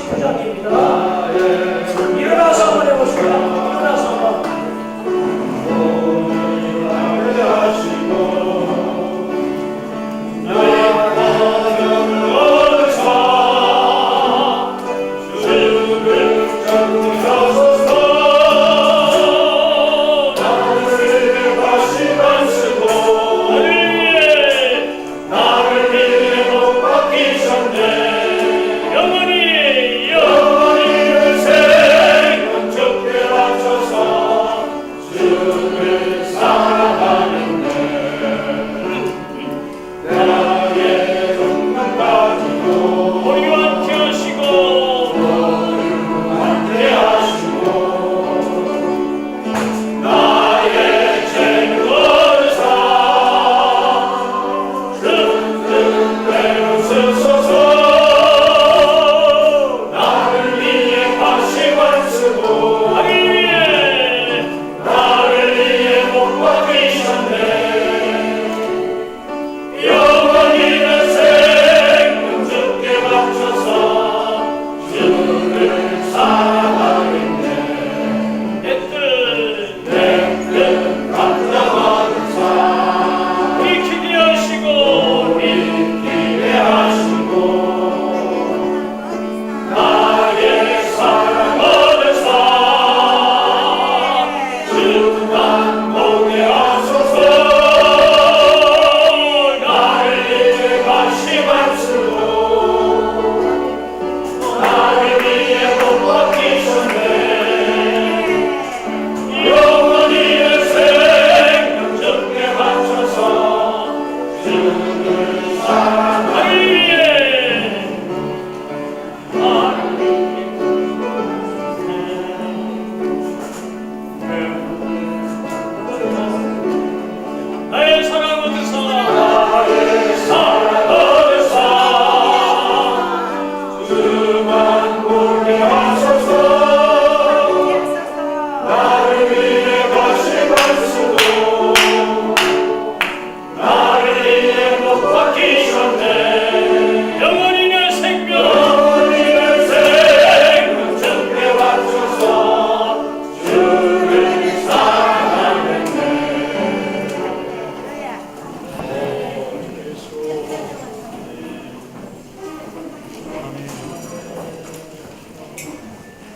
찬양입니다. 일어나서 한번 해보시다. 일어나서 한번.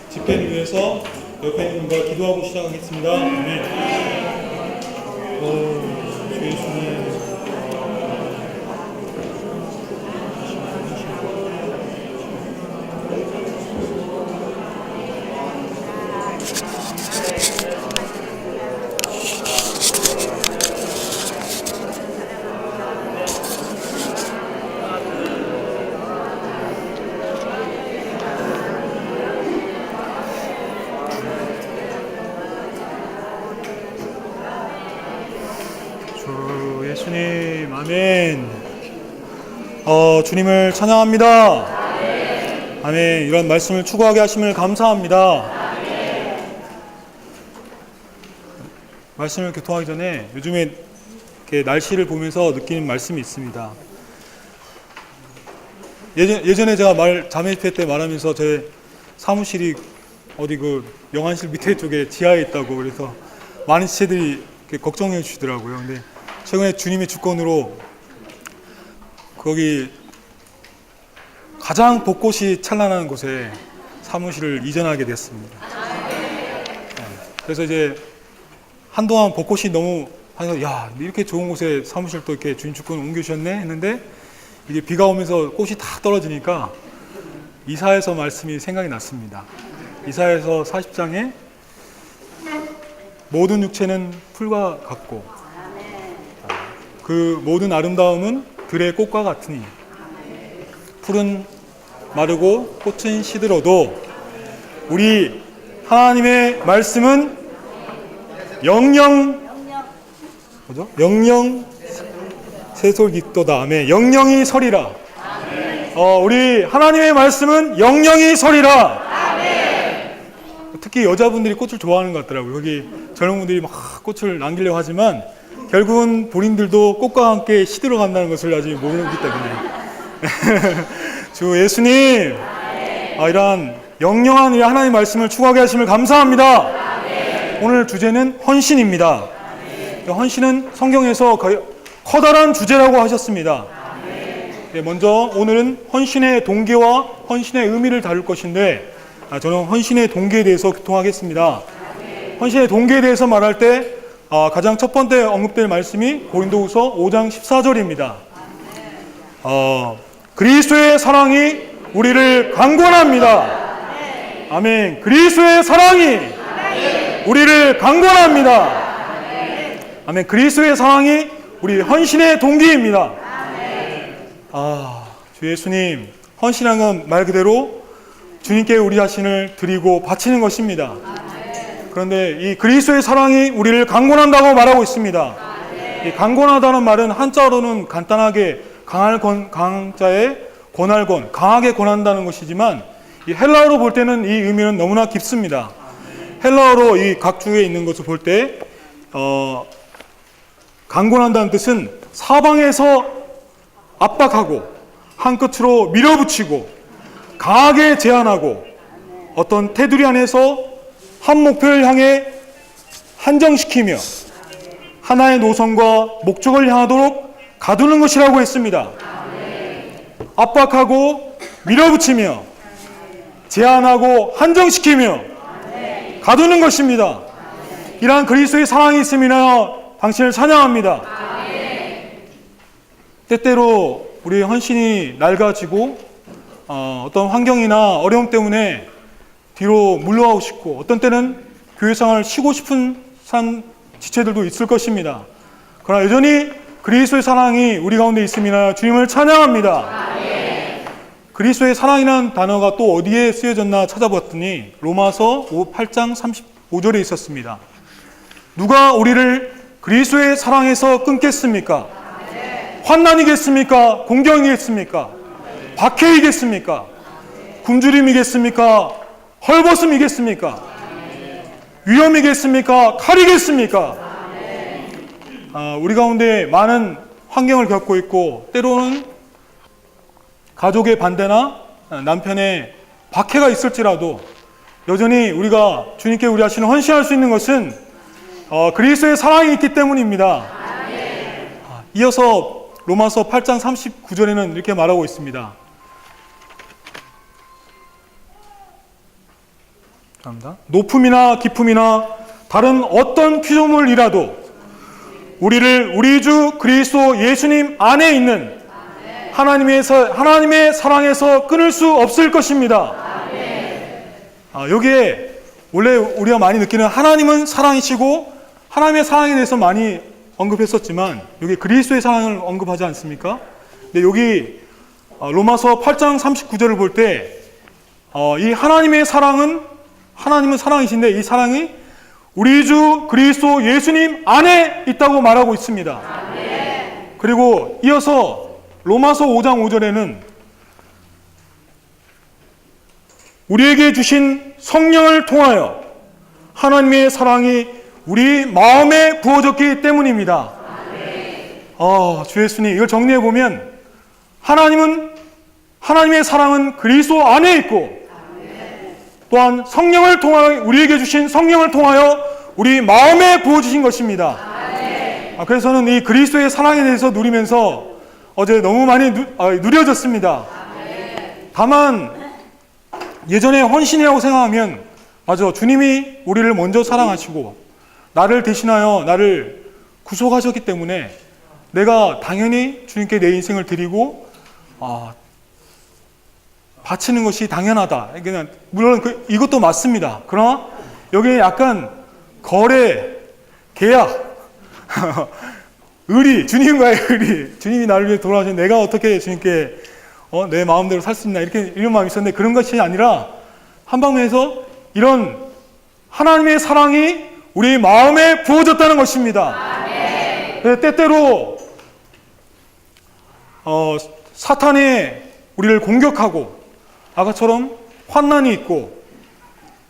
집회를 위해서 옆에 있는 분과 기도하고 시작하겠습니다. 아멘. 주 예수님. 주 예수님, 아멘. 주님을 찬양합니다. 아멘. 이런 말씀을 추구하게 하심을 감사합니다. 말씀을 교통하기 전에 요즘에 이렇게 날씨를 보면서 느끼는 말씀이 있습니다. 예전에 제가 자매 집회 때 말하면서 제 사무실이 어디 그 영안실 밑에 쪽에 지하에 있다고 그래서 많은 지체들이 걱정해 주시더라고요. 근데 최근에 주님의 주권으로 거기 가장 벚꽃이 찬란한 곳에 사무실을 이전하게 됐습니다. 그래서 이제 한동안 벚꽃이 너무 야, 이렇게 좋은 곳에 사무실 또 이렇게 주님 주권을 옮겨주셨네 했는데 이게 비가 오면서 꽃이 다 떨어지니까 이사야서 말씀이 생각이 났습니다. 이사야서 40장에 모든 육체는 풀과 같고 그 모든 아름다움은 들의 꽃과 같으니 풀은 마르고 꽃은 시들어도 우리 하나님의 말씀은 영영 새솔깃도다. 아멘. 영영이 서리라. 우리 하나님의 말씀은 영영이 서리라. 특히 여자분들이 꽃을 좋아하는 것 같더라고요. 여기 젊은 분들이 막 꽃을 남기려고 하지만 결국은 본인들도 꽃과 함께 시들어 간다는 것을 아직 모르기 때문에 주 예수님, 이러한 영영한 하나님의 말씀을 추구하게 하심을 감사합니다. 오늘 주제는 헌신입니다. 헌신은 성경에서 거의 커다란 주제라고 하셨습니다. 먼저 오늘은 헌신의 동기와 헌신의 의미를 다룰 것인데, 저는 헌신의 동기에 대해서 교통하겠습니다. 헌신의 동기에 대해서 말할 때 가장 첫 번째 언급될 말씀이 고린도후서 5장 14절입니다. 그리스도의 사랑이 우리를 강권합니다. 아멘. 그리스도의 사랑이 우리를 강권합니다. 아멘. 그리스도의 사랑이 우리 헌신의 동기입니다. 주 예수님, 헌신한 건 말 그대로 주님께 우리 자신을 드리고 바치는 것입니다. 그런데 이 그리스도의 사랑이 우리를 강권한다고 말하고 있습니다. 이 강권하다는 말은 한자로는 간단하게 강자의 권할권, 강하게 권한다는 것이지만, 이 헬라어로 볼 때는 이 의미는 너무나 깊습니다. 헬라어로 이 각주에 있는 것을 볼 때 강권한다는 뜻은 사방에서 압박하고 한 끝으로 밀어붙이고 강하게 제한하고 어떤 테두리 안에서 한 목표를 향해 한정시키며 하나의 노선과 목적을 향하도록 가두는 것이라고 했습니다. 압박하고 밀어붙이며 제한하고 한정시키며 가두는 것입니다. 이러한 그리스도의 사랑이 있음이나 당신을 찬양합니다. 때때로 우리의 헌신이 낡아지고 어떤 환경이나 어려움 때문에 뒤로 물러가고 싶고, 어떤 때는 교회 생활을 쉬고 싶은 지체들도 있을 것입니다. 그러나 여전히 그리스도의 사랑이 우리 가운데 있음이나 주님을 찬양합니다. 그리스도의 사랑이라는 단어가 또 어디에 쓰여졌나 찾아봤더니 로마서 8장 35절에 있었습니다. 누가 우리를 그리스도의 사랑에서 끊겠습니까? 환난이겠습니까? 공경이겠습니까? 박해이겠습니까? 굶주림이겠습니까? 헐벗음이겠습니까? 위험이겠습니까? 칼이겠습니까? 우리 가운데 많은 환경을 겪고 있고, 때로는 가족의 반대나 남편의 박해가 있을지라도 여전히 우리가 주님께 우리 자신을 헌신할 수 있는 것은 그리스도의 사랑이 있기 때문입니다. 이어서 로마서 8장 39절에는 이렇게 말하고 있습니다. 높음이나 깊음이나 다른 어떤 피조물이라도 우리를 우리 주 그리스도 예수님 안에 있는 하나님의 사랑에서 끊을 수 없을 것입니다. 여기에 원래 우리가 많이 느끼는 하나님은 사랑이시고 하나님의 사랑에 대해서 많이 언급했었지만, 여기 그리스도의 사랑을 언급하지 않습니까? 근데 여기 로마서 8장 39절을 볼 때 이 하나님의 사랑은, 하나님은 사랑이신데 이 사랑이 우리 주 그리스도 예수님 안에 있다고 말하고 있습니다. 그리고 이어서 로마서 5장 5절에는 우리에게 주신 성령을 통하여 하나님의 사랑이 우리 마음에 부어졌기 때문입니다. 주 예수님, 이걸 정리해 보면 하나님의 사랑은 그리스도 안에 있고, 또한 성령을 통하여 우리에게 주신 성령을 통하여 우리 마음에 부어주신 것입니다. 그래서는 이 그리스도의 사랑에 대해서 누리면서 어제 너무 많이 누려졌습니다. 다만 예전에 헌신이라고 생각하면, 맞아, 주님이 우리를 먼저 사랑하시고 나를 대신하여 나를 구속하셨기 때문에 내가 당연히 주님께 내 인생을 드리고 바치는 것이 당연하다. 물론 이것도 맞습니다. 그러나 여기에 약간 거래, 계약, 의리, 주님과의 의리, 주님이 나를 위해 돌아가신 내가 어떻게 주님께 내 마음대로 살 수 있나, 이런 마음이 있었는데, 그런 것이 아니라 한 방면에서 이런 하나님의 사랑이 우리 마음에 부어졌다는 것입니다. 때때로 사탄이 우리를 공격하고 아까처럼 환난이 있고,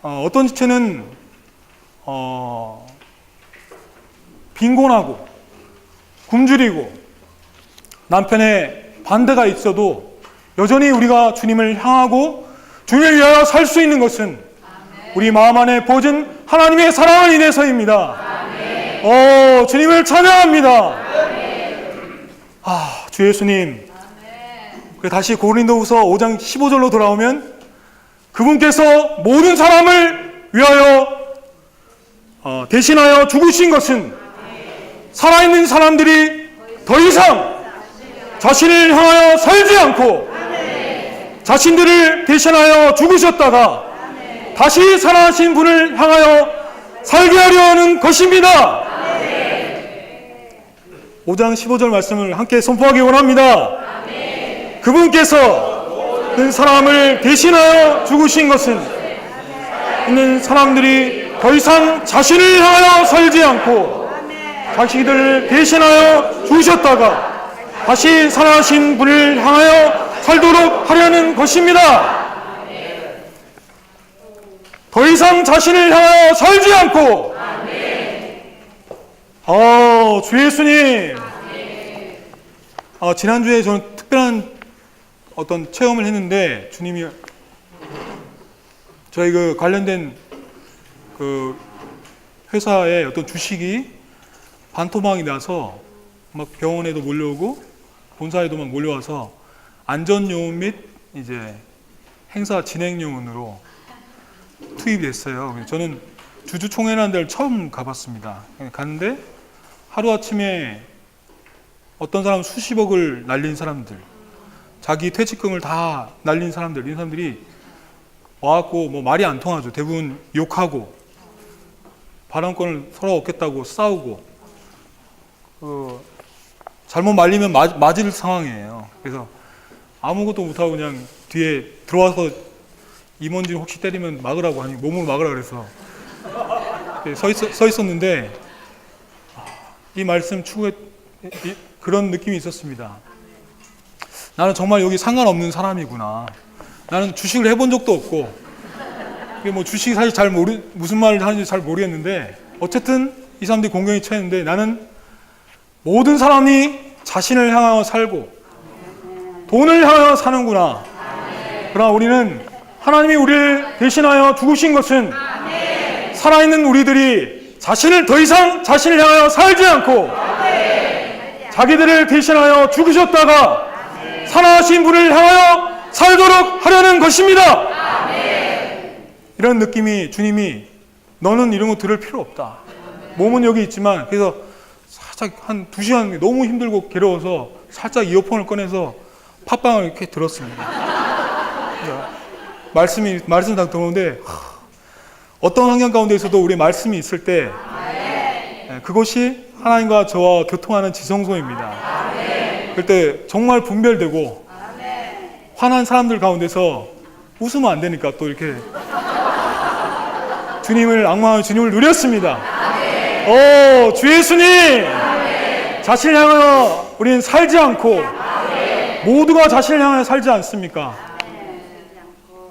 어떤 지체는 빈곤하고 굶주리고 남편의 반대가 있어도 여전히 우리가 주님을 향하고 주님을 위하여 살 수 있는 것은 우리 마음 안에 부어진 하나님의 사랑을 인해서입니다. 주님을 찬양합니다. 주 예수님. 다시 고린도후서 5장 15절로 돌아오면 그분께서 모든 사람을 위하여 대신하여 죽으신 것은 살아있는 사람들이 더 이상 자신을 향하여 살지 않고 자신들을 대신하여 죽으셨다가 다시 살아나신 분을 향하여 살게 하려 하는 것입니다. 5장 15절 말씀을 함께 선포하기 원합니다. 그분께서 그 사람을 대신하여 죽으신 것은 있는 사람들이 더 이상 자신을 향하여 살지 않고 자신들을 대신하여 죽으셨다가 다시 살아나신 분을 향하여 살도록 하려는 것입니다. 더 이상 자신을 향하여 살지 않고 주 예수님. 지난주에 저는 특별한 어떤 체험을 했는데 주님이 저희 그 관련된 그 회사의 어떤 주식이 반토막이 나서 막 병원에도 몰려오고 본사에도 막 몰려와서 안전요원 및 이제 행사 진행요원으로 투입됐어요. 저는 주주총회라는 데를 처음 가봤습니다. 갔는데 하루아침에 어떤 사람은 수십억을 날린 사람들, 자기 퇴직금을 다 날린 사람들, 이런 사람들이 와갖고 뭐 말이 안 통하죠. 대부분 욕하고 발언권을 서로 얻겠다고 싸우고 잘못 말리면 맞을 상황이에요. 그래서 아무것도 못하고 그냥 뒤에 들어와서 임원진 혹시 때리면 막으라고 하니 몸으로 막으라 그래서 서 있었는데 이 말씀 추구에 그런 느낌이 있었습니다. 나는 정말 여기 상관없는 사람이구나. 나는 주식을 해본 적도 없고 뭐 주식이 사실 무슨 말을 하는지 잘 모르겠는데 어쨌든 이 사람들이 공경에 처했는데 나는 모든 사람이 자신을 향하여 살고 돈을 향하여 사는구나. 그러나 우리는 하나님이 우리를 대신하여 죽으신 것은 살아있는 우리들이 자신을 더 이상 자신을 향하여 살지 않고 자기들을 대신하여 죽으셨다가 살아나신 분을 향하여 살도록 하려는 것입니다. 이런 느낌이 주님이 너는 이런 거 들을 필요 없다. 몸은 여기 있지만 그래서 살짝 한 2시간 너무 힘들고 괴로워서 살짝 이어폰을 꺼내서 팟빵을 이렇게 들었습니다. 말씀 다 들었는데 어떤 환경 가운데에서도 우리 말씀이 있을 때 그것이 하나님과 저와 교통하는 지성소입니다. 그때 정말 분별되고 화난 사람들 가운데서 웃으면 안 되니까 또 이렇게 주님을 악마의 주님을 누렸습니다. 주 예수님. 자신을 향하여 우리는 살지 않고 모두가 자신을 향하여 살지 않습니까?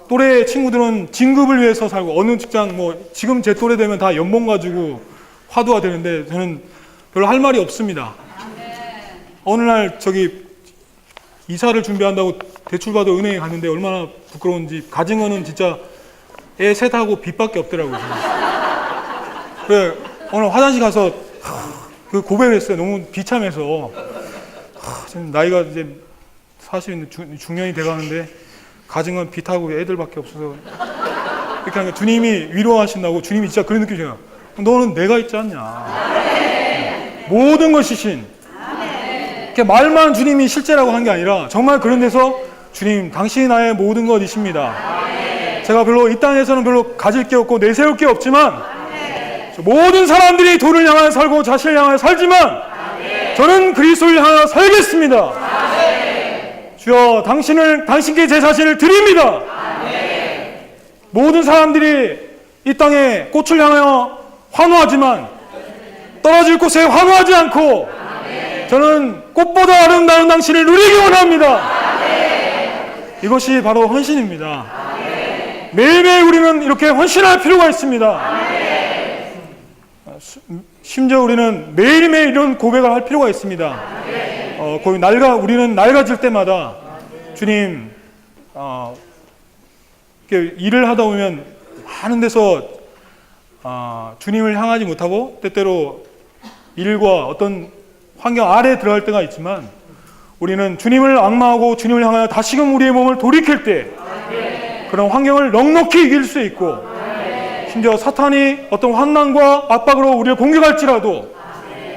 또래 친구들은 진급을 위해서 살고 어느 직장 지금 제 또래 되면 다 연봉 가지고 화두가 되는데 저는 별로 할 말이 없습니다. 어느 날 이사를 준비한다고 대출받아 은행에 갔는데 얼마나 부끄러운지 가진 거는 진짜 애 셋하고 빚밖에 없더라고요. 그래 오늘 화장실 가서 그 고백을 했어요. 너무 비참해서 지금 나이가 이제 40 중년이 돼가는데 가진 건 빚하고 애들밖에 없어서 이렇게 하니까 주님이 위로하신다고. 주님이 진짜 그런 느낌이잖아요. 너는 내가 있지 않냐. 모든 것이 신. 이렇게 말만 주님이 실제라고 한 게 아니라 정말 그런 데서 주님 당신이 나의 모든 것이십니다. 제가 별로 이 땅에서는 별로 가질 게 없고 내세울 게 없지만 모든 사람들이 돈을 향하여 살고 자신을 향하여 살지만 저는 그리스도를 향하여 살겠습니다. 주여 당신께 제 자신을 드립니다. 모든 사람들이 이 땅에 꽃을 향하여 환호하지만 떨어질 곳에 환호하지 않고 저는 꽃보다 아름다운 당신을 누리기 원합니다. 이것이 바로 헌신입니다. 매일매일 우리는 이렇게 헌신할 필요가 있습니다. 심지어 우리는 매일매일 이런 고백을 할 필요가 있습니다. 우리는 낡아질 때마다 주님 이렇게 일을 하다 보면 많은 데서 주님을 향하지 못하고 때때로 일과 어떤 환경 아래에 들어갈 때가 있지만 우리는 주님을 앙망하고 주님을 향하여 다시금 우리의 몸을 돌이킬 때 그런 환경을 넉넉히 이길 수 있고 심지어 사탄이 어떤 환난과 압박으로 우리를 공격할지라도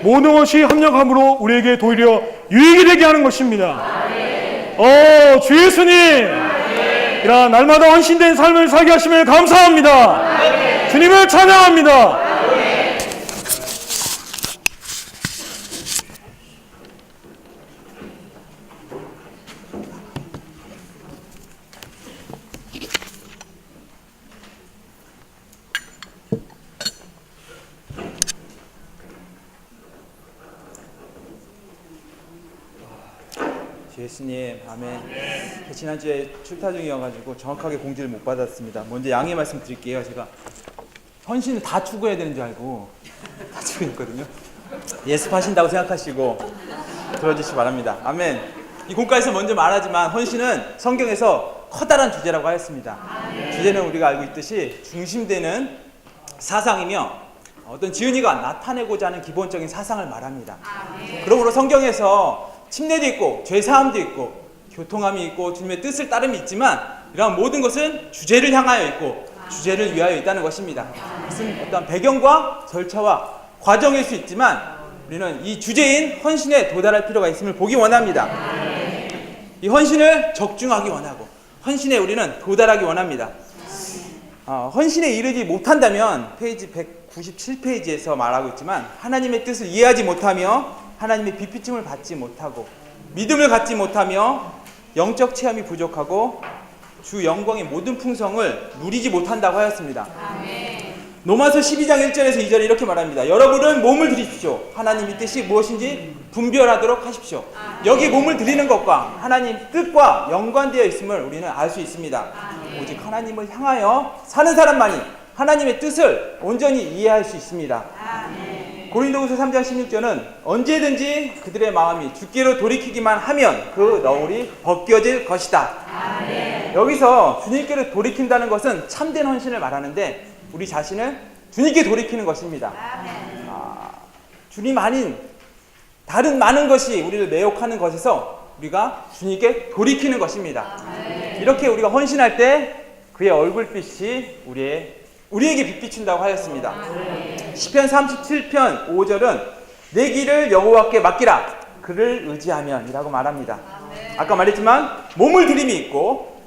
모든 것이 합력함으로 우리에게 도리어 유익이 되게 하는 것입니다. 주 예수님, 이런 날마다 헌신된 삶을 살게 하심을 감사합니다. 주님을 찬양합니다. 주 예수님, 아멘. 지난주에 출타 중이어가지고 정확하게 공지를 못 받았습니다. 먼저 양해 말씀드릴게요. 제가 헌신을 다 추구해야 되는 줄 알고 다 추구했거든요. 예습하신다고 생각하시고 들어주시기 바랍니다. 아멘. 이 공과에서 먼저 말하지만 헌신은 성경에서 커다란 주제라고 하였습니다. 주제는 우리가 알고 있듯이 중심되는 사상이며 어떤 지은이가 나타내고자 하는 기본적인 사상을 말합니다. 그러므로 성경에서 침례도 있고 죄사함도 있고 교통함이 있고 주님의 뜻을 따름이 있지만 이러한 모든 것은 주제를 향하여 있고 주제를 위하여 있다는 것입니다. 무슨 어떤 배경과 절차와 과정일 수 있지만 우리는 이 주제인 헌신에 도달할 필요가 있음을 보기 원합니다. 이 헌신을 적중하기 원하고 헌신에 우리는 도달하기 원합니다. 헌신에 이르지 못한다면 페이지 197페이지에서 말하고 있지만 하나님의 뜻을 이해하지 못하며 하나님의 비피침을 받지 못하고 믿음을 갖지 못하며 영적 체험이 부족하고 주 영광의 모든 풍성을 누리지 못한다고 하였습니다. 로마서 12장 1절에서 2절에 이렇게 말합니다. 여러분은 몸을 드리십시오. 하나님의 뜻이 무엇인지 분별하도록 하십시오. 여기 몸을 드리는 것과 하나님 뜻과 연관되어 있음을 우리는 알 수 있습니다. 오직 하나님을 향하여 사는 사람만이 하나님의 뜻을 온전히 이해할 수 있습니다. 고린도후서 3장 16절은 언제든지 그들의 마음이 주께로 돌이키기만 하면 그 너울이 벗겨질 것이다. 여기서 주님께로 돌이킨다는 것은 참된 헌신을 말하는데 우리 자신을 주님께 돌이키는 것입니다. 주님 아닌 다른 많은 것이 우리를 매혹하는 것에서 우리가 주님께 돌이키는 것입니다. 이렇게 우리가 헌신할 때 그의 얼굴빛이 우리에게 빛비춘다고 하였습니다. 시편 37편 5절은 내 길을 여호와께 맡기라 그를 의지하면 이라고 말합니다. 아까 말했지만 몸을 들임이 있고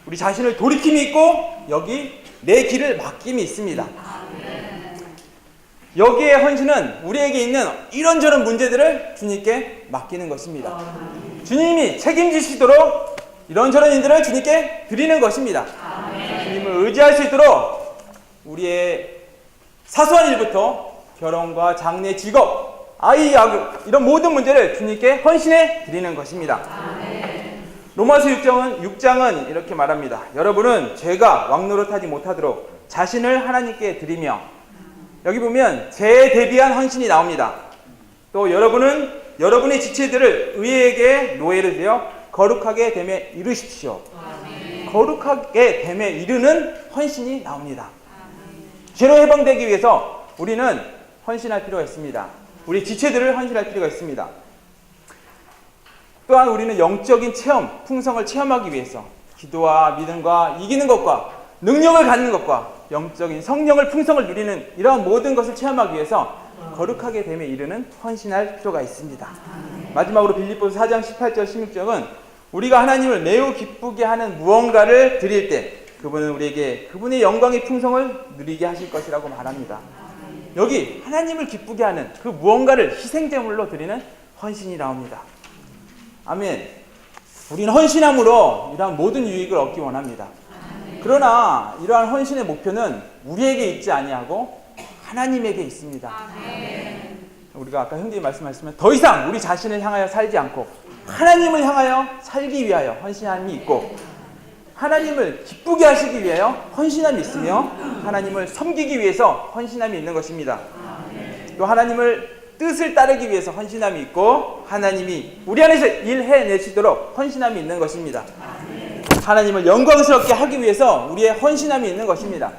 우리 자신을 돌이킴이 있고 여기 내 길을 맡김이 있습니다. 여기에 헌신은 우리에게 있는 이런저런 문제들을 주님께 맡기는 것입니다. 주님이 책임지시도록 이런저런 일들을 주님께 드리는 것입니다. 주님을 의지할 수 있도록 우리의 사소한 일부터 결혼과 장래, 직업, 아이, 야구 이런 모든 문제를 주님께 헌신해 드리는 것입니다. 로마서 6장은 이렇게 말합니다. 여러분은 죄가 왕노릇하지 못하도록 자신을 하나님께 드리며 여기 보면 죄에 대비한 헌신이 나옵니다. 또 여러분은 여러분의 지체들을 의에게 노예를 되어 거룩하게 됨에 이르십시오. 거룩하게 됨에 이르는 헌신이 나옵니다. 죄로 해방되기 위해서 우리는 헌신할 필요가 있습니다. 우리 지체들을 헌신할 필요가 있습니다. 또한 우리는 영적인 체험, 풍성을 체험하기 위해서 기도와 믿음과 이기는 것과 능력을 갖는 것과 영적인 성령을 풍성을 누리는 이러한 모든 것을 체험하기 위해서 거룩하게 됨에 이르는 헌신할 필요가 있습니다. 마지막으로 빌립보서 4장 18절 16절은 우리가 하나님을 매우 기쁘게 하는 무언가를 드릴 때 그분은 우리에게 그분의 영광의 풍성을 누리게 하실 것이라고 말합니다. 여기 하나님을 기쁘게 하는 그 무언가를 희생제물로 드리는 헌신이 나옵니다. 아멘. 우리는 헌신함으로 이러한 모든 유익을 얻기 원합니다. 그러나 이러한 헌신의 목표는 우리에게 있지 아니하고 하나님에게 있습니다. 우리가 아까 형제님 말씀하셨지만 더 이상 우리 자신을 향하여 살지 않고 하나님을 향하여 살기 위하여 헌신함이 있고 하나님을 기쁘게 하시기 위하여 헌신함이 있으며 하나님을 섬기기 위해서 헌신함이 있는 것입니다. 또 하나님을 뜻을 따르기 위해서 헌신함이 있고 하나님이 우리 안에서 일해내시도록 헌신함이 있는 것입니다. 하나님을 영광스럽게 하기 위해서 우리의 헌신함이 있는 것입니다.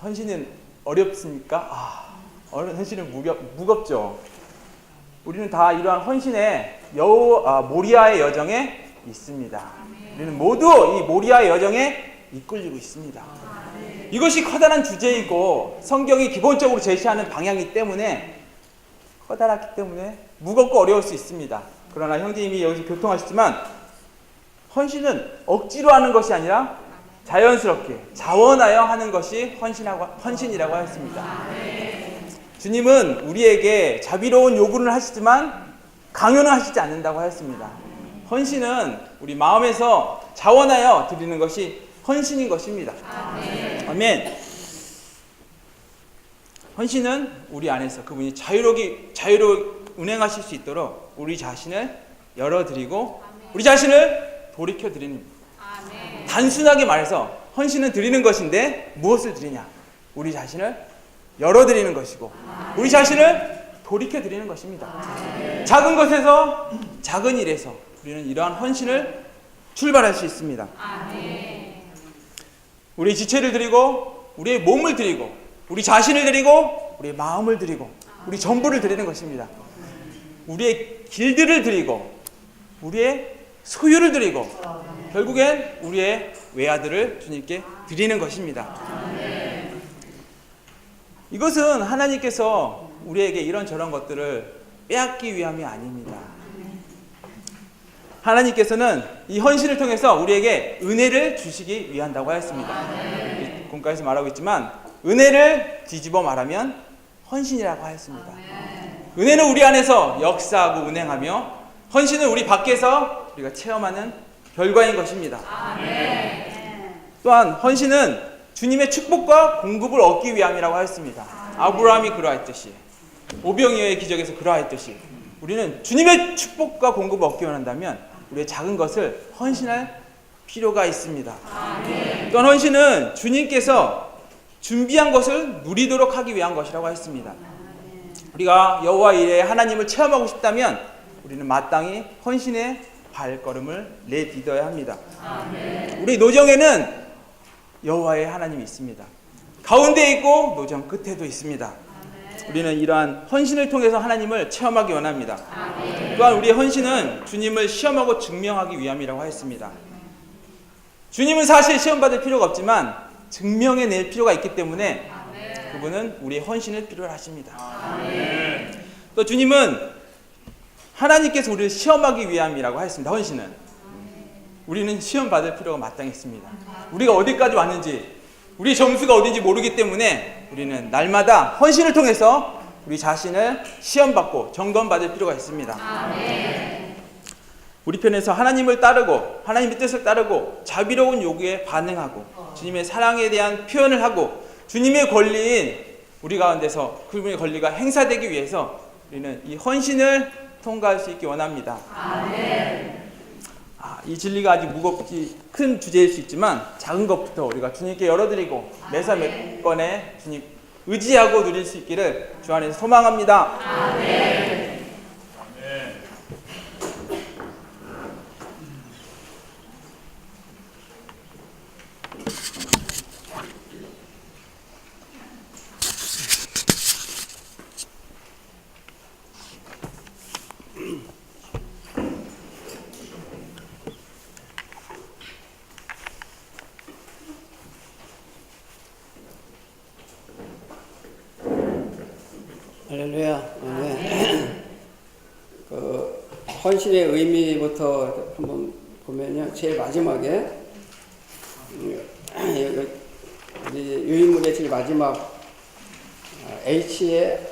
헌신은 어렵습니까? 헌신은 무겁죠. 우리는 다 이러한 헌신의 모리아의 여정에 있습니다. 우리는 모두 이 모리아의 여정에 이끌리고 있습니다. 이것이 커다란 주제이고 성경이 기본적으로 제시하는 방향이기 때문에 커다랗기 때문에 무겁고 어려울 수 있습니다. 그러나 형제님이 여기서 교통하시지만 헌신은 억지로 하는 것이 아니라 자연스럽게 자원하여 하는 것이 헌신이라고 하였습니다. 주님은 우리에게 자비로운 요구를 하시지만 강요는 하시지 않는다고 하였습니다. 헌신은 우리 마음에서 자원하여 드리는 것이 헌신인 것입니다. 아멘. 헌신은 우리 안에서 그분이 자유로 운행하실 수 있도록 우리 자신을 열어드리고 우리 자신을 돌이켜드리는, 단순하게 말해서 헌신은 드리는 것인데 무엇을 드리냐? 우리 자신을 열어드리는 것이고 우리 자신을 돌이켜드리는 것입니다. 작은 것에서 작은 일에서 우리는 이러한 헌신을 출발할 수 있습니다. 우리의 지체를 드리고 우리의 몸을 드리고 우리 자신을 드리고 우리의 마음을 드리고 우리 전부를 드리는 것입니다. 우리의 길들을 드리고 우리의 소유를 드리고 결국엔 우리의 외아들을 주님께 드리는 것입니다. 이것은 하나님께서 우리에게 이런저런 것들을 빼앗기 위함이 아닙니다. 하나님께서는 이 헌신을 통해서 우리에게 은혜를 주시기 위한다고 하였습니다. 공과에서 말하고 있지만 은혜를 뒤집어 말하면 헌신이라고 하였습니다. 은혜는 우리 안에서 역사하고 운행하며 헌신은 우리 밖에서 우리가 체험하는 결과인 것입니다. 또한 헌신은 주님의 축복과 공급을 얻기 위함이라고 하였습니다. 아브라함이 그러했듯이 오병이어의 기적에서 그러했듯이 우리는 주님의 축복과 공급을 얻기 원한다면 우리의 작은 것을 헌신할 필요가 있습니다. 또한 헌신은 주님께서 준비한 것을 누리도록 하기 위한 것이라고 했습니다. 우리가 여호와 일에 하나님을 체험하고 싶다면 우리는 마땅히 헌신의 발걸음을 내딛어야 합니다. 우리 노정에는 여호와의 하나님이 있습니다. 가운데에 있고 노정 끝에도 있습니다. 우리는 이러한 헌신을 통해서 하나님을 체험하기 원합니다. 또한 우리의 헌신은 주님을 시험하고 증명하기 위함이라고 하였습니다. 주님은 사실 시험받을 필요가 없지만 증명해낼 필요가 있기 때문에 그분은 우리의 헌신을 필요로 하십니다. 또 주님은 하나님께서 우리를 시험하기 위함이라고 하였습니다. 헌신은 우리는 시험받을 필요가 마땅히 있습니다. 우리가 어디까지 왔는지 우리 점수가 어딘지 모르기 때문에 우리는 날마다 헌신을 통해서 우리 자신을 시험받고 점검받을 필요가 있습니다. 우리 편에서 하나님을 따르고 하나님의 뜻을 따르고 자비로운 요구에 반응하고 주님의 사랑에 대한 표현을 하고 주님의 권리인 우리 가운데서 그분의 권리가 행사되기 위해서 우리는 이 헌신을 통과할 수 있기 원합니다. 이 진리가 아직 무겁지 큰 주제일 수 있지만 작은 것부터 우리가 주님께 열어드리고 매사 몇 번에 주님 의지하고 누릴 수 있기를 주 안에서 소망합니다. 할렐루야. 네. 그 헌신의 의미부터 한번 보면요, 제일 마지막에 유인물의 제일 마지막 I의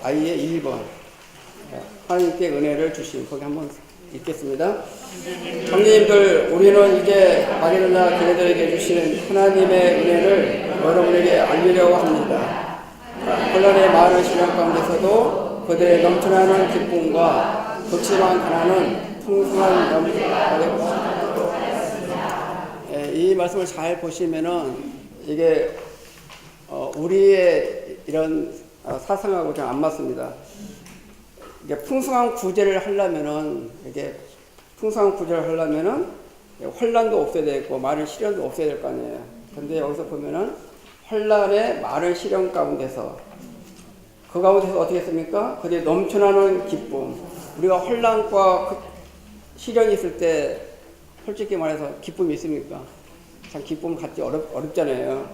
1번 하나님께 은혜를 주신 거기 한번 읽겠습니다. 형님들, 우리는 이제 마게도냐 교회들에게 주시는 하나님의 은혜를 여러분에게 알리려고 합니다. 혼란의 많은 시련 가운데서도 그들의 넘쳐나는 기쁨과 그치만 가난은 풍성한 이 말씀을 잘 보시면은 이게 우리의 이런 사상하고 좀 안 맞습니다. 이게 풍성한 구제를 하려면은 이게 풍성한 구제를 하려면은 환란도 없애야 되고 많은 시련도 없애야 될 거 아니에요. 근데 여기서 보면은 환란의 많은 시련 가운데서 그 가운데서 어떻게 했습니까? 그들이 넘쳐나는 기쁨. 우리가 환란과 시련이 있을 때 솔직히 말해서 기쁨이 있습니까? 참 기쁨을 갖기 어렵잖아요.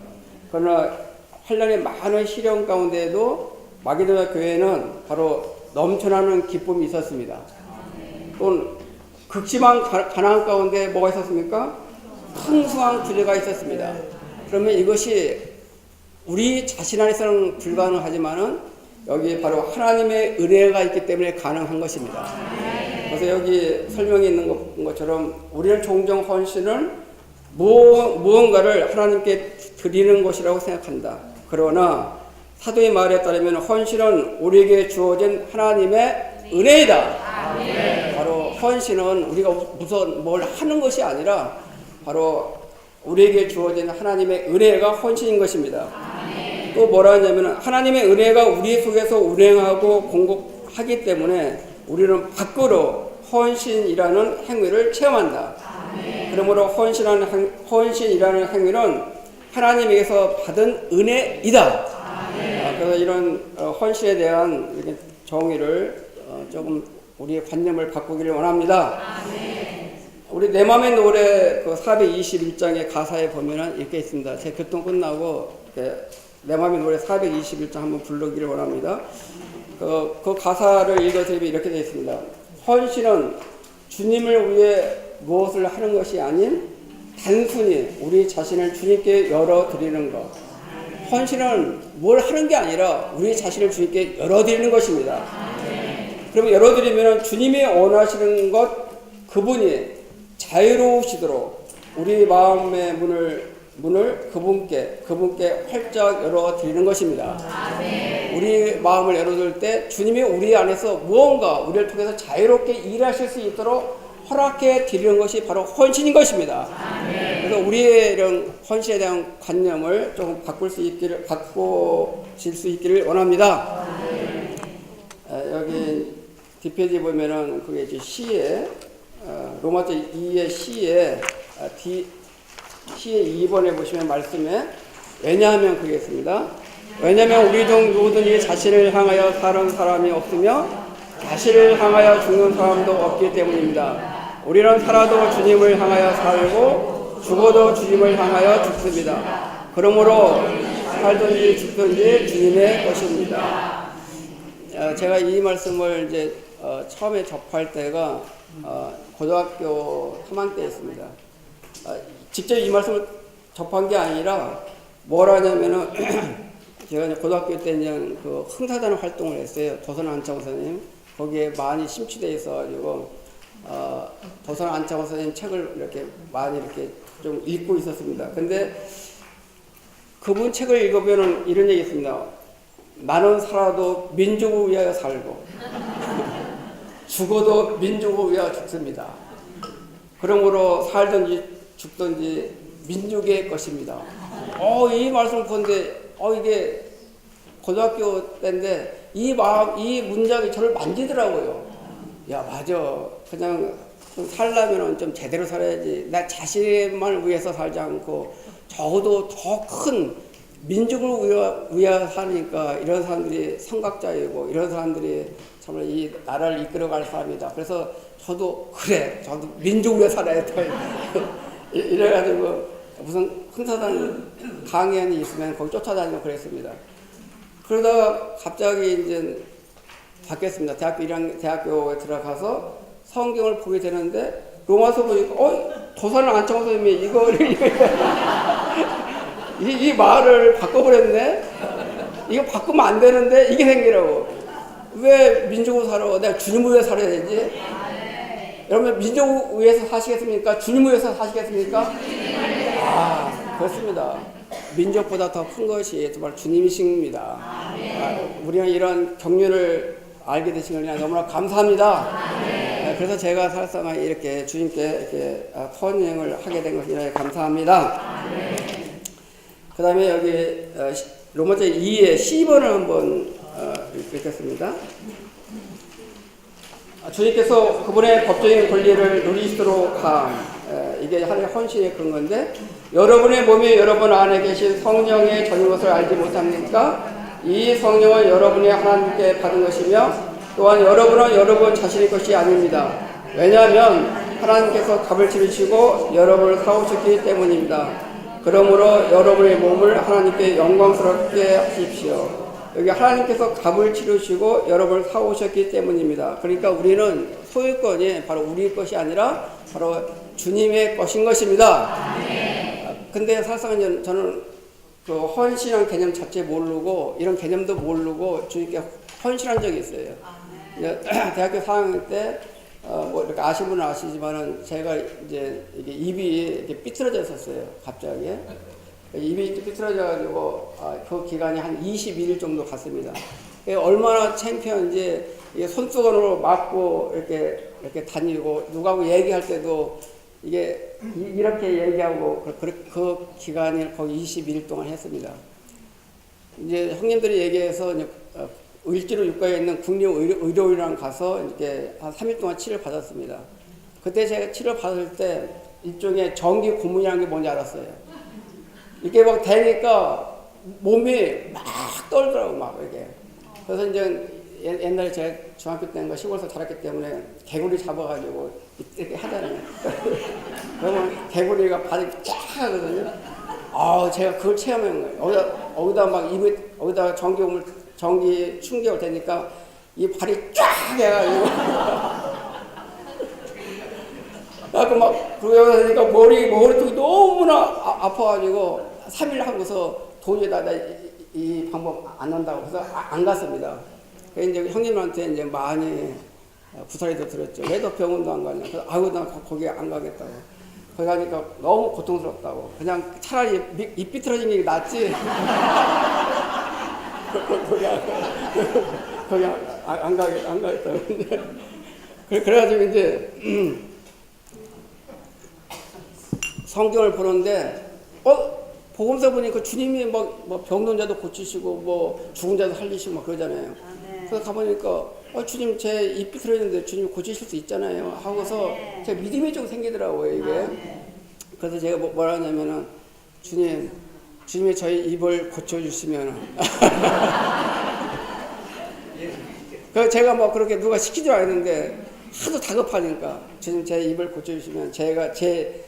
그러나 환란의 많은 시련 가운데에도 마게도냐 교회는 바로 넘쳐나는 기쁨이 있었습니다. 또 극심한 가난 가운데 뭐가 있었습니까? 풍성한 구제가 있었습니다. 그러면 이것이 우리 자신 안에서는 불가능하지만은 여기 바로 하나님의 은혜가 있기 때문에 가능한 것입니다. 그래서 여기 설명이 있는 것처럼 우리는 종종 헌신을 무언가를 하나님께 드리는 것이라고 생각한다. 그러나 사도의 말에 따르면 헌신은 우리에게 주어진 하나님의 은혜이다. 바로 헌신은 우리가 무슨 뭘 하는 것이 아니라 바로 우리에게 주어진 하나님의 은혜가 헌신인 것입니다. 또 뭐라 하냐면 하나님의 은혜가 우리 속에서 운행하고 공급하기 때문에 우리는 밖으로 헌신이라는 행위를 체험한다. 그러므로 헌신이라는 행위는 하나님에게서 받은 은혜이다. 그래서 이런 헌신에 대한 정의를 조금 우리의 관념을 바꾸기를 원합니다. 우리 내 맘의 노래 그 421장의 가사에 보면은 이렇게 있습니다. 제 교통 끝나고 내 맘의 노래 421장 한번 부르기를 원합니다. 그 가사를 읽어드리면 이렇게 되어 있습니다. 헌신은 주님을 위해 무엇을 하는 것이 아닌 단순히 우리 자신을 주님께 열어드리는 것. 헌신은 뭘 하는 게 아니라 우리 자신을 주님께 열어드리는 것입니다. 그러면 열어드리면 주님이 원하시는 것, 그분이 자유로우시도록 우리 마음의 문을 그분께 활짝 열어드리는 것입니다. 우리 마음을 열어둘 때 주님이 우리 안에서 무언가 우리를 통해서 자유롭게 일하실 수 있도록 허락해 드리는 것이 바로 헌신인 것입니다. 그래서 우리의 이런 헌신에 대한 관념을 조금 바꾸실 수 있기를 원합니다. 여기 뒷페이지 보면은 그게 이제 시에 로마서 2의 시에 2번에 보시면 말씀에 왜냐하면 그게 있습니다. 왜냐하면 우리 중 누구든지 자신을 향하여 사는 사람이 없으며 자신을 향하여 죽는 사람도 없기 때문입니다. 우리는 살아도 주님을 향하여 살고 죽어도 주님을 향하여 죽습니다. 그러므로 살든지 죽든지 주님의 것입니다. 제가 이 말씀을 이제 처음에 접할 때가 고등학교 3학년 때였습니다. 직접 이 말씀을 접한 게 아니라 뭐라냐면은 제가 이제 고등학교 때 이제 그 흥사단 활동을 했어요. 도선 안창호 선생님 거기에 많이 심취돼 있어가지고 도선 안창호 선생님 책을 이렇게 많이 이렇게 좀 읽고 있었습니다. 근데 그분 책을 읽으면은 이런 얘기 있습니다. 나는 살아도 민족을 위하여 살고 죽어도 민족을 위하여 죽습니다. 그러므로 살든지 죽든지 민족의 것입니다. 이 말씀을 보는데 이게 고등학교 때인데 이 문장이 저를 만지더라고요. 야 맞아. 그냥 좀 살려면 좀 제대로 살아야지. 나 자신만 위해서 살지 않고 적어도 더 큰 민족을 위하여 사니까 이런 사람들이 성각자이고 이런 사람들이 정말 이 나라를 이끌어갈 사람이다. 그래서 저도 민족을 위해 살아야 돼. 이래가지고 무슨 흥사단 강연이 있으면 거기 쫓아다니고 그랬습니다. 그러다가 갑자기 이제 바뀌었습니다. 대학교에 들어가서 성경을 보게 되는데 로마서 보니까 도산을 안창호 선생님이 이 말을 바꿔버렸네. 이거 바꾸면 안 되는데 이게 생기라고. 왜 민족을 살아? 내가 주님을 위해 살아야 되지? 여러분 민족을 위해서 사시겠습니까? 주님을 위해서 사시겠습니까? 그렇습니다. 민족보다 더 큰 것이 정말 주님이십니다. 우리는 이런 경륜을 알게 되신 것이 너무나 감사합니다. 그래서 제가 사실상 이렇게 주님께 이렇게 헌행을 하게 된 것이 감사합니다. 그 다음에 여기 로마서 2의 12번을 한번 읽겠습니다. 주님께서 그분의 법적인 권리를 누리시도록 이게 하나님의 헌신의 그런 건데, 여러분의 몸이 여러분 안에 계신 성령의 전인 것을 알지 못합니까? 이 성령은 여러분이 하나님께 받은 것이며 또한 여러분은 여러분 자신의 것이 아닙니다. 왜냐하면 하나님께서 값을 치르시고 여러분을 사오셨기 때문입니다. 그러므로 여러분의 몸을 하나님께 영광스럽게 하십시오. 여기 하나님께서 값을 치르시고 여러분을 사오셨기 때문입니다. 그러니까 우리는 소유권이 바로 우리 것이 아니라 바로 주님의 것인 것입니다. 근데 사실상 저는 그 헌신한 개념 자체 모르고 이런 개념도 모르고 주님께 헌신한 적이 있어요. 대학교 4학년 때 뭐 이렇게 아시는 분은 아시지만은 제가 이제 이게 입이 이렇게 삐뚤어져 있었어요. 갑자기 입이 삐뚤어져가지고 그 기간이 한 21일 정도 갔습니다. 얼마나 창피한지 손수건으로 맞고 이렇게 다니고 누구하고 얘기할 때도 이게 이렇게 얘기하고 그 기간을 거의 21일 동안 했습니다. 이제 형님들이 얘기해서 이제 을지로 육가에 있는 국립의료원이랑 가서 이렇게 한 3일 동안 치료를 받았습니다. 그때 제가 치료를 받을 때 일종의 정기 고문이라는 게 뭔지 알았어요. 이렇게 막 대니까 몸이 막 떨더라고 막 이렇게. 그래서 이제 옛날에 제가 중학교 때인가 시골에서 자랐기 때문에 개구리 잡아가지고 이렇게 하잖아요. 그러면 개구리가 발이 쫙 하거든요. 제가 그걸 체험한 거예요. 어디다 막 입에 어디다 전기 충격을 되니까 이 발이 쫙 해가지고 그러니까 머리통이 너무나 아파가지고 3일 하고서 도저히 이 방법 안 한다고 해서 안 갔습니다. 그래서 이제 형님한테 이제 많이 구사리도 들었죠. 왜 너 병원도 안 가냐. 그래서 나 거기 안 가겠다고. 거기 가니까 너무 고통스럽다고. 그냥 차라리 입 삐뚤어진 게 낫지. 거기 안 가겠다고. 그래가지고 이제 성경을 보는데 복음서 보니까 주님이 뭐 병든 자도 고치시고 뭐 죽은 자도 살리시고 막 그러잖아요. 그래서 가보니까 주님 제 입 삐뚤어졌는데 주님 고치실 수 있잖아요 하고서 제 믿음이 좀 생기더라고요 이게. 그래서 제가 뭐라 하냐면은 주님이 저희 입을 고쳐주시면 그래서 제가 뭐 그렇게 누가 시키지 않았는데 하도 다급하니까 주님 제 입을 고쳐주시면 제가 제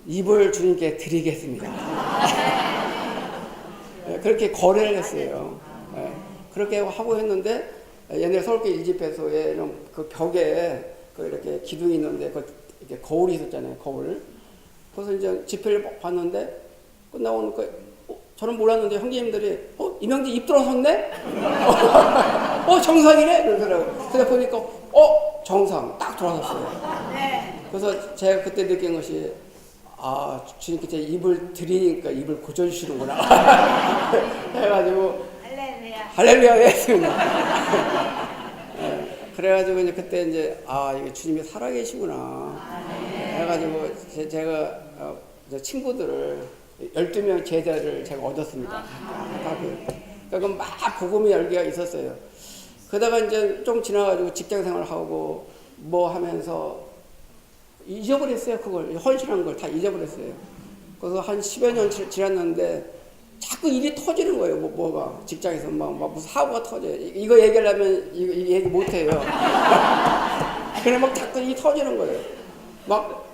입을 주님께 드리겠습니다. 그렇게 거래를 했어요. 그렇게 하고 했는데 옛날 서울교회 일집회소에 그 벽에 이렇게 기둥이 있는데 이렇게 거울이 있었잖아요. 거울. 그래서 이제 집회를 봤는데 끝나고 나니까 저는 몰랐는데 형제님들이 이명재 입 들어섰네? 정상이네? 그러더라고요. 그래서 보니까 정상 딱 돌아섰어요. 그래서 제가 그때 느낀 것이 주님께 제 입을 드리니까 입을 고쳐주시는구나. 해가지고 할렐루야 했습니다. 그래가지고 이제 그때 이제 이게 주님이 살아계시구나. 해가지고 제가 친구들을 12명 제자를 제가 얻었습니다. 그러니까 막 복음의 열기가 있었어요. 그러다가 이제 좀 지나가지고 직장 생활하고 뭐 하면서 잊어버렸어요. 그걸 헌신한 걸 다 잊어버렸어요. 그래서 한 10여 년 지났는데 자꾸 일이 터지는 거예요. 뭐가 직장에서 막 무슨 사고가 터져요. 이거 얘기하려면 이거 얘기 못해요. 그래 막 자꾸 일이 터지는 거예요. 막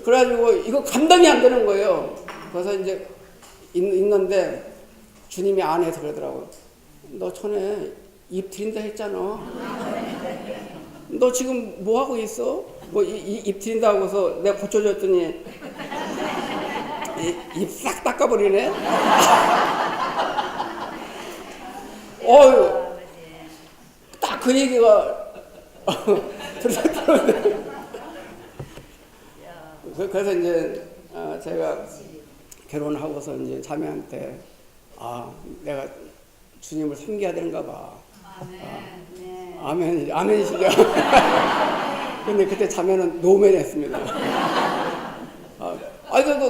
그래가지고 이거 감당이 안 되는 거예요. 그래서 이제 있는데 주님이 안에서 그러더라고요. 너 전에 입 드린다 했잖아. 너 지금 뭐 하고 있어? 입 드린다고 해서 내가 고쳐줬더니 입 싹 닦아버리네. 딱 그 얘기가 들었는데 그래서 이제 제가 결혼하고서 이제 자매한테 내가 주님을 섬겨야 되는가 봐. 아멘이시죠. 근데 그때 자매는 노멘했습니다.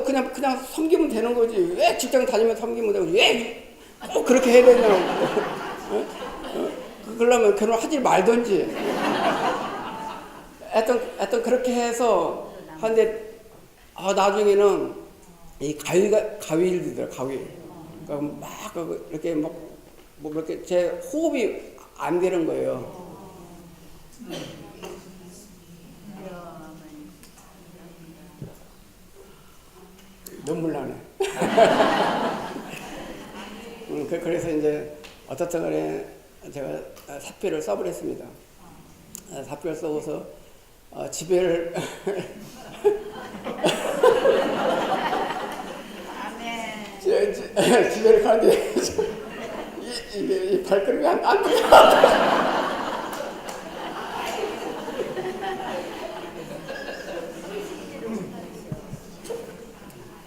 그냥 섬기면 되는 거지. 왜 직장 다니면 섬기면 되고 왜 꼭 그렇게 해야 되냐고. 그러려면 결혼하지 말든지. 하여튼 그렇게 해서 한데 나중에는 이 가위를 들더라 가위. 그러니까 막 이렇게 막 뭐 이렇게 제 호흡이 안 되는 거예요. 눈물 나네. 그래서 이제 어떻든 간에 제가 사표를 써버렸습니다. 사표를 써서 집에를 집에를 가는데 이게 발걸음이 안 돼.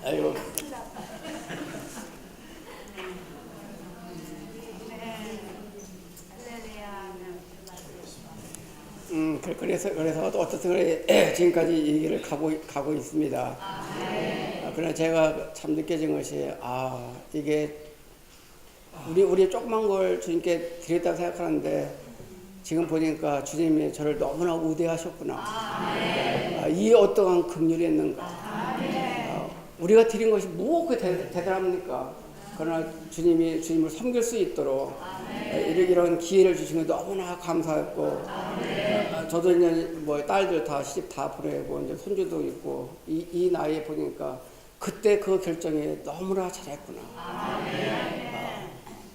아이고. 그래서 어떻든 간에 지금까지 이 길을 가고 있습니다. 그러나 제가 참 느껴진 것이 이게 우리 조그만 걸 주님께 드렸다고 생각하는데 지금 보니까 주님이 저를 너무나 우대하셨구나. 이 어떠한 긍휼이었는가. 우리가 드린 것이 뭐 그렇게 대단합니까? 그러나 주님을 섬길 수 있도록 이런 기회를 주신 게 너무나 감사했고, 저도 이제 뭐 딸들 다 시집 다 보내고 이제 손주도 있고 이 나이에 보니까 그때 그 결정이 너무나 잘했구나.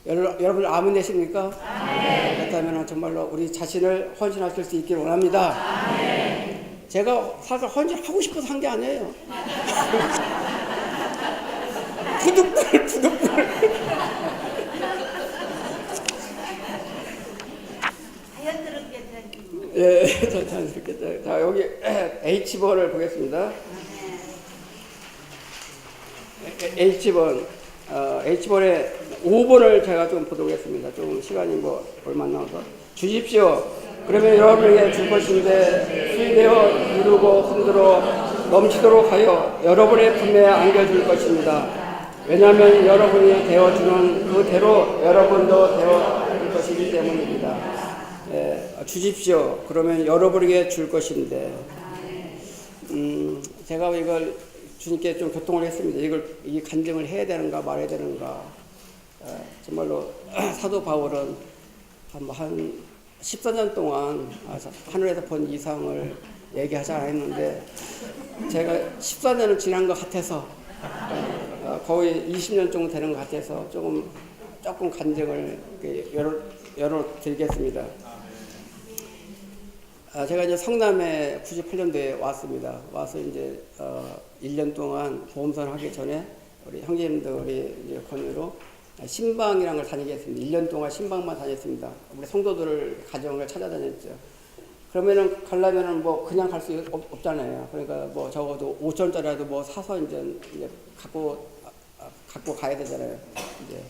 여러분 아멘 되십니까? 그렇다면 정말로 우리 자신을 헌신하실 수 있기를 원합니다. 제가 사실 헌신하고 싶어서 한 게 아니에요. 부득불. 예, 자연스럽게. 자, 여기 H번을 보겠습니다. H번, H번에 5번을 제가 좀 보도록 하겠습니다. 좀 시간이 뭐 얼마 안 남아서. 주십시오. 그러면 여러분에게 줄 것인데 수익되어 누르고 흔들어 넘치도록 하여 여러분의 품에 안겨줄 것입니다. 왜냐하면 여러분이 되어주는 그대로 여러분도 되어줄 것이기 때문입니다. 주십시오. 그러면 여러분에게 줄 것인데, 제가 이걸 주님께 좀 교통을 했습니다. 이 간증을 해야 되는가 말해야 되는가. 정말로 사도 바울은 한 14년 동안 하늘에서 본 이상을 얘기하지 않았는데 제가 14년을 지난 것 같아서 거의 20년 정도 되는 것 같아서 조금 간증을 열어 드리겠습니다. 제가 이제 성남에 98년도에 왔습니다. 와서 이제 1년 동안 보험사를 하기 전에 우리 형제님들이 이제 권유로 신방이라는 걸 다니게 했습니다. 1년 동안 신방만 다녔습니다. 우리 성도들 가정을 찾아다녔죠. 그러면은 가려면은 뭐 그냥 갈 수 없잖아요. 그러니까 뭐 적어도 5천원짜리라도 뭐 사서 이제 갖고 가야 되잖아요. 이제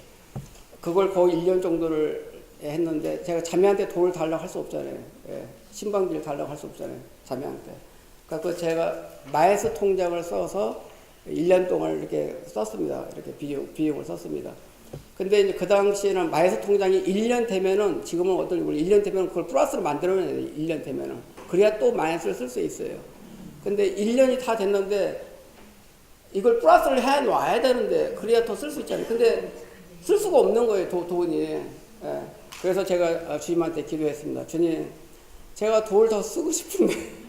그걸 거의 1년 정도를 했는데 제가 자매한테 돈을 달라고 할 수 없잖아요. 예. 신방비를 달라고 할 수 없잖아요. 자매한테. 그래서 제가 마에스 통장을 써서 1년 동안 이렇게 썼습니다. 이렇게 비용을 썼습니다. 근데 이제 그 당시에는 마에스 통장이 1년 되면은 지금은 어떨지 모르겠어요. 1년 되면 그걸 플러스로 만들어내야 돼요. 1년 되면은. 그래야 또 마이너스를 쓸 수 있어요. 근데 1년이 다 됐는데 이걸 플러스를 해 놔야 되는데 그래야 더 쓸 수 있잖아요. 근데 쓸 수가 없는 거예요. 돈이. 예. 그래서 제가 주님한테 기도했습니다. 주님, 제가 돈을 더 쓰고 싶은데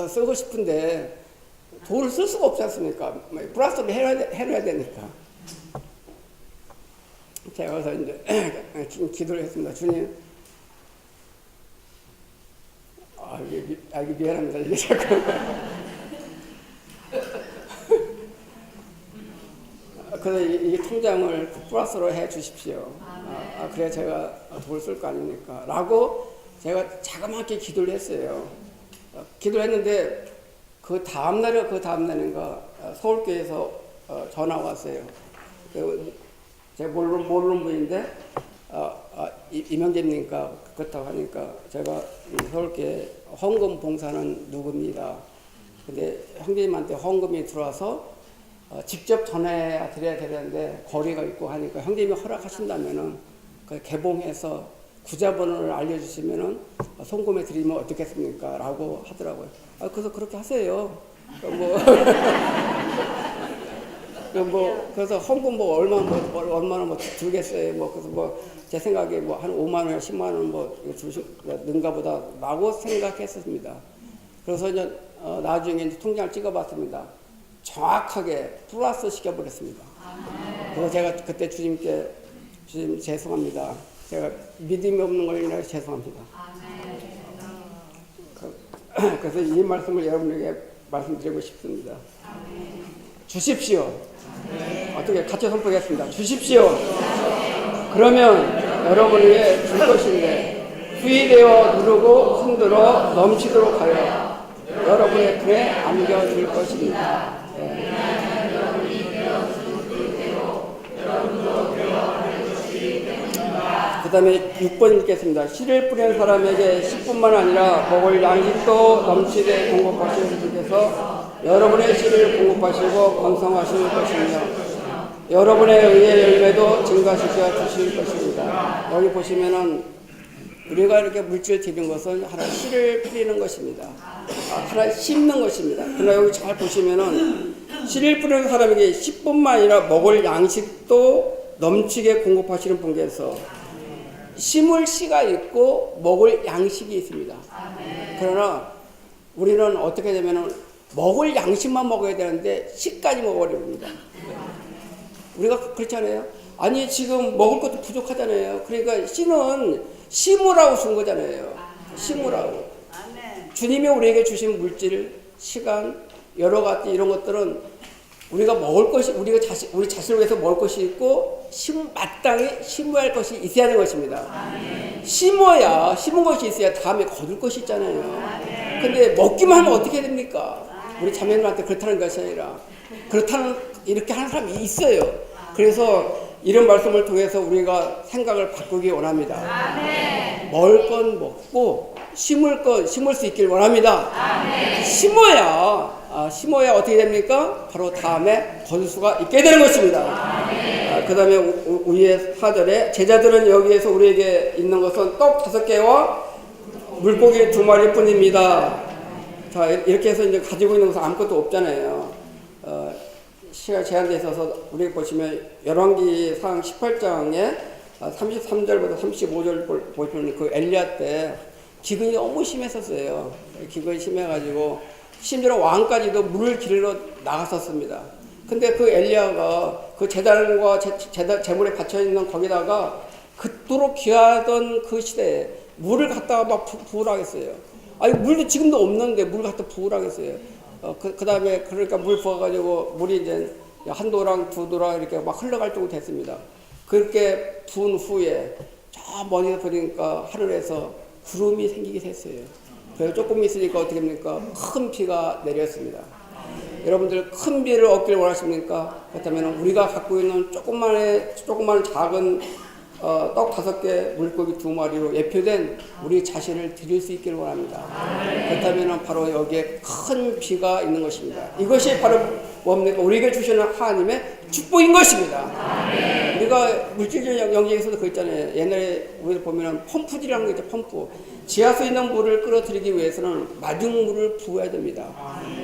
쓰고 싶은데 돈을 쓸 수가 없지 않습니까? 플러스를 해놔야 되니까. 제가 그래서 이제 기도를 했습니다. 주님, 이게 미안합니다. 이게 자꾸. 그래서 이 통장을 플러스로 해 주십시오. 그래야 제가 돈을 쓸 거 아닙니까? 라고 제가 자그맣게 기도를 했어요. 기도를 했는데 그 다음날인가 서울교회에서 전화가 왔어요. 제가 모르는 분인데 이명재입니까? 그렇다고 하니까 제가 서울교회 헌금 봉사는 누굽니다. 근데 형제님한테 헌금이 들어와서 직접 전해 드려야 되는데 거리가 있고 하니까 형님이 허락하신다면은 그 개봉해서 구자번호를 알려주시면은 송금해 드리면 어떻겠습니까? 라고 하더라고요. 그래서 그렇게 하세요. 그래서 헌금 얼마나 들겠어요. 그래서 제 생각에 한 5만 원, 10만 원 주는가 보다 라고 생각했었습니다. 그래서 이제 나중에 이제 통장을 찍어봤습니다. 정확하게 플러스 시켜버렸습니다. 그래서 제가 그때 주님께 주님 죄송합니다. 제가 믿음이 없는 걸 인해서 죄송합니다. 그래서 이 말씀을 여러분에게 말씀드리고 싶습니다. 주십시오. 어떻게 같이 선포하겠습니다. 주십시오. 그러면 여러분에게 줄 것인데 후이되어 누르고 흔들어 넘치도록 하여 여러분의 품에 안겨줄 것입니다. 그 다음에 6번 읽겠습니다. 씨를 뿌린 사람에게 씨뿐만 아니라 먹을 양식도 넘치게 공급하시는 분께서 여러분의 씨를 공급하시고 건성하실 것이며 여러분의 의의 열매도 증가시켜 주실 것입니다. 여기 보시면은 우리가 이렇게 물질 드리는 것은 하나 씨를 뿌리는 것입니다. 하나 심는 것입니다. 그러나 여기 잘 보시면은 씨를 뿌리는 사람에게 씨뿐만 아니라 먹을 양식도 넘치게 공급하시는 분께서 심을 씨가 있고 먹을 양식이 있습니다. 그러나 우리는 어떻게 되면은 먹을 양식만 먹어야 되는데 씨까지 먹어버립니다. 우리가 그렇잖아요. 아니 지금 먹을 것도 부족하잖아요. 그러니까 씨는 심으라고 준 거잖아요. 심으라고. 주님이 우리에게 주신 물질, 시간, 여러 가지 이런 것들은 우리가 먹을 것이 우리 자신을 위해서 먹을 것이 있고 마땅히 심어야 할 것이 있어야 하는 것입니다. 심은 것이 있어야 다음에 거둘 것이 있잖아요. 근데 먹기만 하면 어떻게 됩니까? 우리 자매들한테 그렇다는 것이 아니라 이렇게 하는 사람이 있어요. 그래서 이런 말씀을 통해서 우리가 생각을 바꾸기 원합니다. 먹을 건 먹고 심을 수 있길 원합니다. 심어야 어떻게 됩니까? 바로 다음에 거둘 수가 있게 되는 것입니다. 그 다음에 우리의 4절에 제자들은 여기에서 우리에게 있는 것은 떡 5개와 물고기 2마리 뿐입니다. 자, 이렇게 해서 이제 가지고 있는 것은 아무것도 없잖아요. 시간 제한되어 있어서 우리 보시면 열왕기상 18장에 33절부터 35절 보시면 그 엘리야 때 기근이 너무 심했었어요. 기근이 심해가지고 심지어 왕까지도 물을 길러 나갔었습니다. 근데 그 엘리야가 그 제단과 제물에 받쳐 있는 거기다가 그토록 귀하던 그 시대에 물을 갖다가 막 부으라겠어요. 아니 물도 지금도 없는데 물 갖다 부으라겠어요. 그 다음에 그러니까 물 부어가지고 물이 이제 한 도랑 두 도랑 이렇게 막 흘러갈 정도 됐습니다. 그렇게 부은 후에 저 멀리서 보니까 하늘에서 구름이 생기게 됐어요. 그래서 조금 있으니까 어떻게 됩니까? 큰 비가 내렸습니다. 여러분들 큰 비를 얻기를 원하십니까? 그렇다면 우리가 갖고 있는 조그만 작은 떡 5개, 물고기 2마리로 예표된 우리 자신을 드릴 수 있기를 원합니다. 그렇다면 바로 여기에 큰 비가 있는 것입니다. 이것이 바로 뭡니까? 우리에게 주시는 하나님의 축복인 것입니다. 우리가 물질적 영역에서도 그 있잖아요. 옛날에 우리 보면 펌프질이라는 게 있죠. 펌프. 지하수에 있는 물을 끌어들이기 위해서는 마중물을 부어야 됩니다.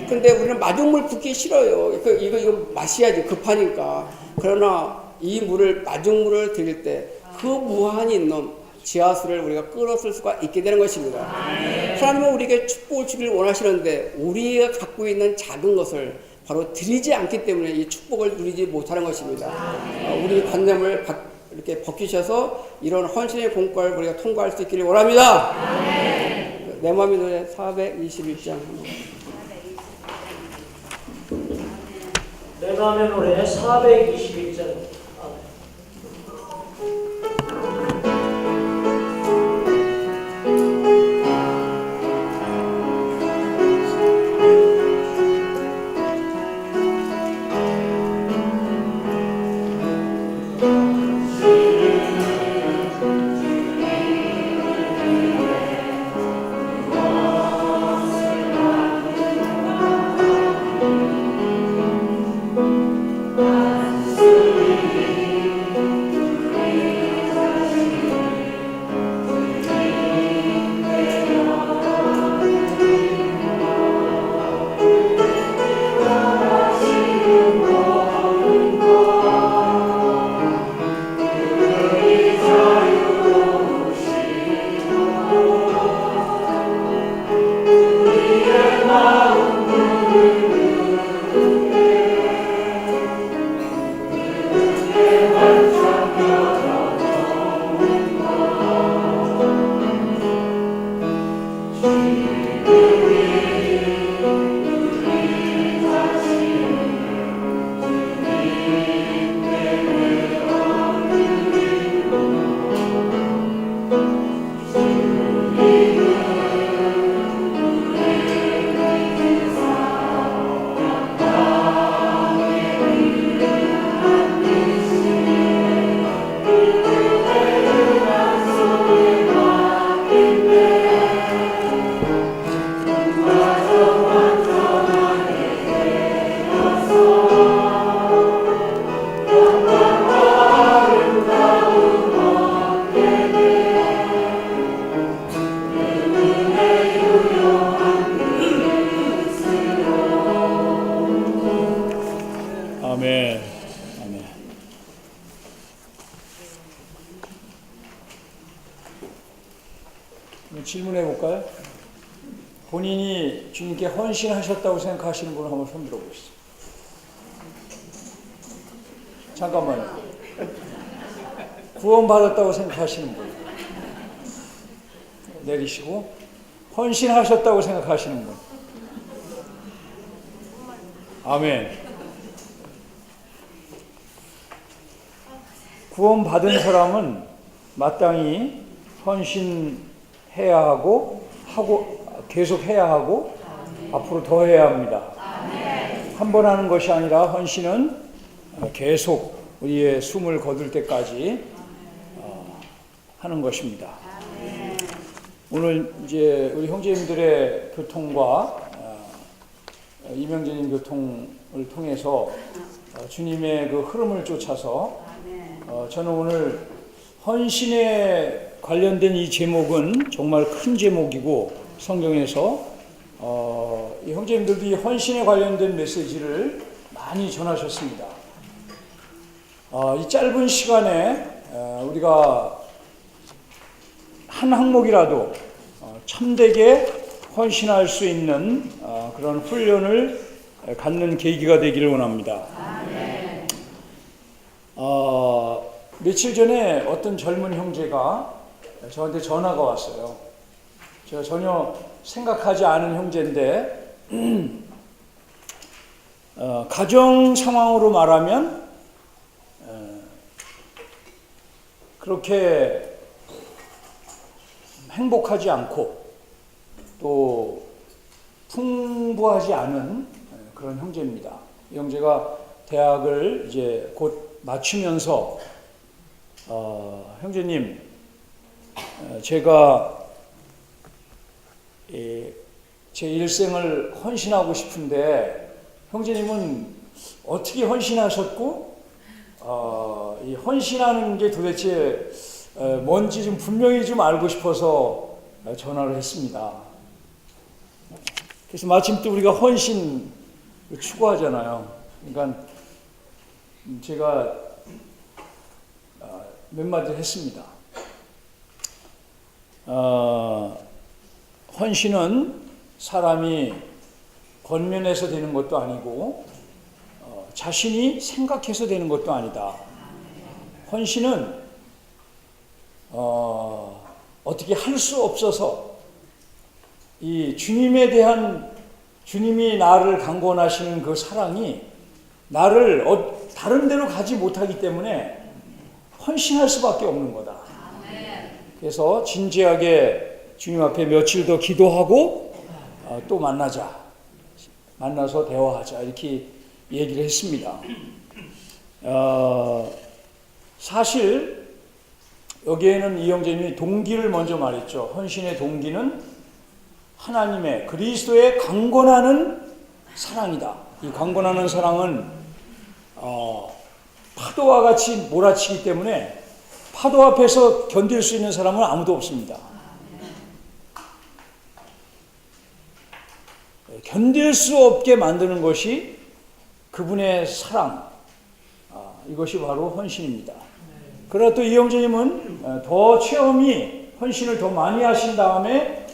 근데 우리는 마중물 붓기 싫어요. 이거 마셔야지 급하니까. 그러나 이 마중물을 드릴 때 그 무한히 있는 지하수를 우리가 끌어쓸 수가 있게 되는 것입니다. 하나님은 우리에게 축복을 주기를 원하시는데 우리가 갖고 있는 작은 것을 바로 드리지 않기 때문에 이 축복을 누리지 못하는 것입니다. 우리 관념을 이렇게 벗기셔서 이런 헌신의 공과를 우리가 통과할 수 있기를 원합니다. 내 마음의 노래 421장 내 마음의 노래 421장. 질문해 볼까요? 본인이 주님께 헌신하셨다고 생각하시는 분을 한번 손 들어보시죠. 잠깐만요. 구원받았다고 생각하시는 분 내리시고, 헌신하셨다고 생각하시는 분. 아멘. 구원받은 사람은 마땅히 헌신해야 하고 계속 해야 하고 앞으로 더 해야 합니다. 한 번 하는 것이 아니라 헌신은 계속 우리의 숨을 거둘 때까지 하는 것입니다. 오늘 이제 우리 형제님들의 교통과 이명재님 교통을 통해서 주님의 그 흐름을 쫓아서 저는 오늘 헌신에 관련된 이 제목은 정말 큰 제목이고, 성경에서 이 형제님들도 이 헌신에 관련된 메시지를 많이 전하셨습니다. 이 짧은 시간에 우리가 한 항목이라도 참되게 헌신할 수 있는 그런 훈련을 갖는 계기가 되기를 원합니다. 며칠 전에 어떤 젊은 형제가 저한테 전화가 왔어요. 제가 전혀 생각하지 않은 형제인데 가정 상황으로 말하면 그렇게 행복하지 않고 또 풍부하지 않은 그런 형제입니다. 이 형제가 대학을 이제 곧 마치면서 형제님, 제가 제 일생을 헌신하고 싶은데 형제님은 어떻게 헌신하셨고 이 헌신하는 게 도대체 뭔지 좀 분명히 좀 알고 싶어서 전화를 했습니다. 그래서 마침 또 우리가 헌신 추구하잖아요. 그러니까 제가 몇 마디 했습니다. 헌신은 사람이 권면해서 되는 것도 아니고 자신이 생각해서 되는 것도 아니다. 헌신은 어떻게 할 수 없어서 이 주님에 대한, 주님이 나를 강권하시는 그 사랑이 나를 다른 데로 가지 못하기 때문에 헌신할 수밖에 없는 거다. 그래서 진지하게 주님 앞에 며칠 더 기도하고 또 만나서 대화하자, 이렇게 얘기를 했습니다. 사실 여기에는 이 형제님이 동기를 먼저 말했죠. 헌신의 동기는 하나님의, 그리스도의 강권하는 사랑이다. 이 강권하는 사랑은 파도와 같이 몰아치기 때문에 파도 앞에서 견딜 수 있는 사람은 아무도 없습니다. 견딜 수 없게 만드는 것이 그분의 사랑, 이것이 바로 헌신입니다. 그러나 또 이 형제님은 더 체험이, 헌신을 더 많이 하신 다음에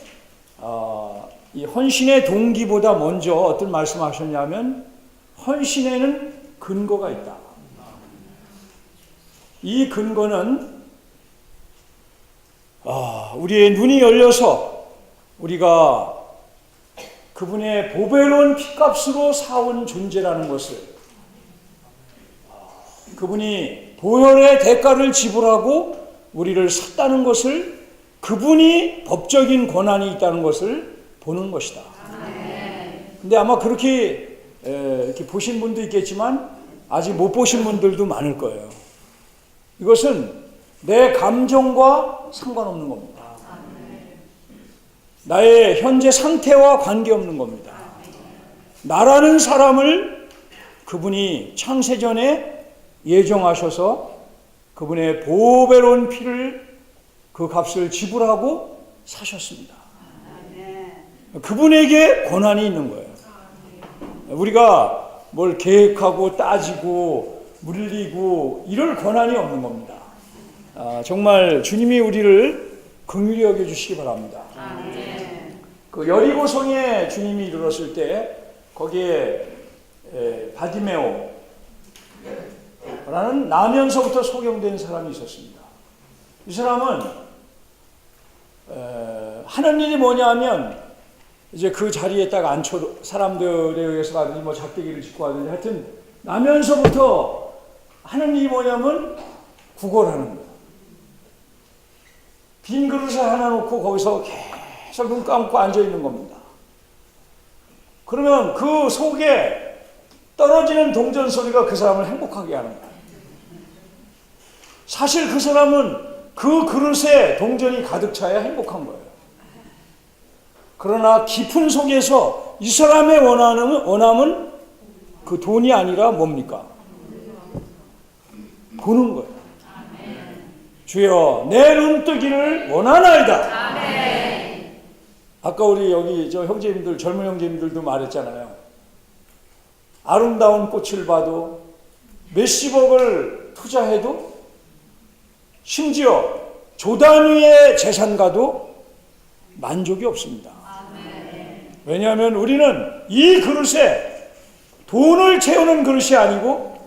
이 헌신의 동기보다 먼저 어떤 말씀하셨냐면 헌신에는 근거가 있다. 이 근거는 우리의 눈이 열려서 우리가 그분의 보배로운 피값으로 사온 존재라는 것을, 그분이 보혈의 대가를 지불하고 우리를 샀다는 것을, 그분이 법적인 권한이 있다는 것을 보는 것이다. 근데 아마 그렇게 이렇게 보신 분도 있겠지만 아직 못 보신 분들도 많을 거예요. 이것은 내 감정과 상관없는 겁니다. 나의 현재 상태와 관계없는 겁니다. 나라는 사람을 그분이 창세전에 예정하셔서 그분의 보배로운 피를, 그 값을 지불하고 사셨습니다. 그분에게 권한이 있는 거예요. 우리가 뭘 계획하고 따지고 물리고 이럴 권한이 없는 겁니다. 정말 주님이 우리를 긍휼히 여겨주시기 바랍니다. 그 여리고성에 주님이 이르렀을 때 거기에 바디메오라는 나면서부터 소경된 사람이 있었습니다. 이 사람은 하는 일이 뭐냐면 이제 그 자리에 딱 앉혀 사람들에 의해서 하든지 뭐 작대기를 짚고 하든지 하여튼 나면서부터 하는 일이 뭐냐면 구걸하는 거예요. 빈 그릇을 하나 놓고 거기서 계속 눈 감고 앉아 있는 겁니다. 그러면 그 속에 떨어지는 동전 소리가 그 사람을 행복하게 하는 거예요. 사실 그 사람은 그 그릇에 동전이 가득 차야 행복한 거예요. 그러나 깊은 속에서 이 사람의 원함은 그 돈이 아니라 뭡니까? 보는 거예요. 주여 내 눈뜨기를 원하나이다. 아까 우리 여기 저 형제님들 젊은 형제님들도 말했잖아요. 아름다운 꽃을 봐도 몇십억을 투자해도 심지어 조단위의 재산가도 만족이 없습니다. 왜냐하면 우리는 이 그릇에 돈을 채우는 그릇이 아니고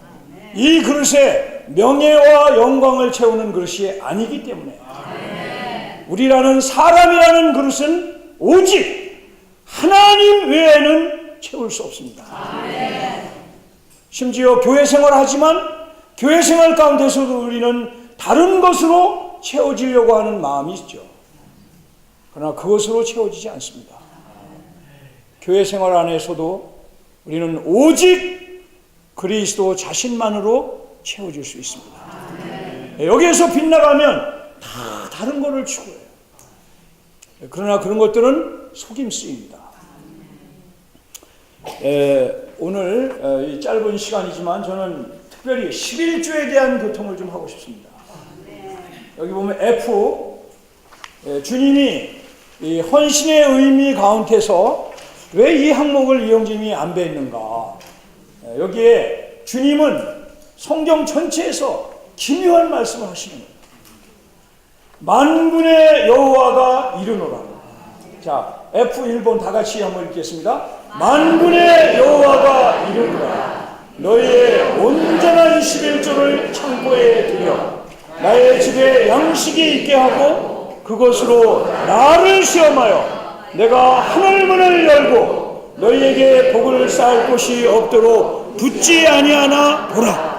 이 그릇에 명예와 영광을 채우는 그릇이 아니기 때문에 우리라는 사람이라는 그릇은 오직 하나님 외에는 채울 수 없습니다. 심지어 교회 생활하지만 교회 생활 가운데서도 우리는 다른 것으로 채워지려고 하는 마음이 있죠. 그러나 그것으로 채워지지 않습니다. 교회 생활 안에서도 우리는 오직 그리스도 자신만으로 채워질 수 있습니다. 여기에서 빗나가면 다 다른 것을 추구해요. 그러나 그런 것들은 속임수입니다. 오늘 이 짧은 시간이지만 저는 특별히 11조에 대한 교통을 좀 하고 싶습니다. 여기 보면 F, 주님이 이 헌신의 의미 가운데서 왜 이 항목을 이영진이 안 배했는가? 여기에 주님은 성경 전체에서 기묘한 말씀을 하시는 거예요. 만군의 여호와가 이르노라. 자, F1번 다 같이 한번 읽겠습니다. 만군의 여호와가 이르노라. 너희의 온전한 11조를 창고에 들여 나의 집에 양식이 있게 하고 그것으로 나를 시험하여 내가 하늘문을 열고 너희에게 복을 쌓을 곳이 없도록 붙지 아니하나 보라.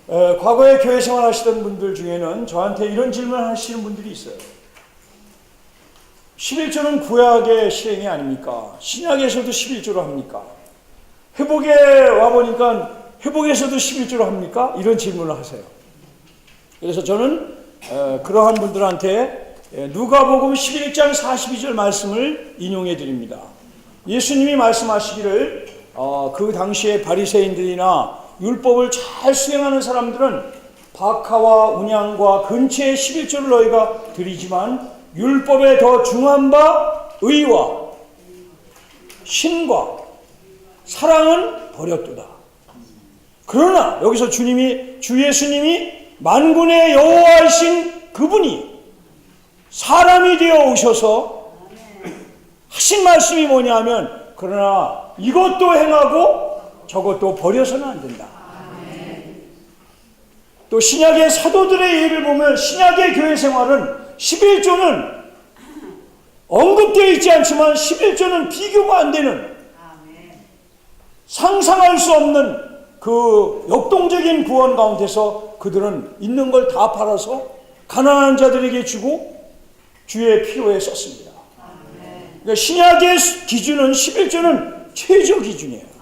과거에 교회 생활하시던 분들 중에는 저한테 이런 질문을 하시는 분들이 있어요. 11조는 구약의 실행이 아닙니까? 신약에서도 11조로 합니까? 회복에 와보니까 회복에서도 11조로 합니까? 이런 질문을 하세요. 그래서 저는 그러한 분들한테 누가복음 11장 42절 말씀을 인용해 드립니다. 예수님이 말씀하시기를 그 당시에 바리새인들이나 율법을 잘 수행하는 사람들은 박하와 운양과 근처의 11조를 너희가 드리지만 율법에 더 중한 바 의와 신과 사랑은 버렸도다. 그러나 여기서 주 예수님이 만군의 여호와이신 그분이 사람이 되어 오셔서 하신 말씀이 뭐냐면 그러나 이것도 행하고 저것도 버려서는 안 된다. 또 신약의 사도들의 예를 보면 신약의 교회 생활은 11조는 언급되어 있지 않지만 11조는 비교가 안 되는 상상할 수 없는 그 역동적인 구원 가운데서 그들은 있는 걸 다 팔아서 가난한 자들에게 주고 주의 필요에 썼습니다. 그러니까 신약의 기준은 11조는 최저 기준이에요.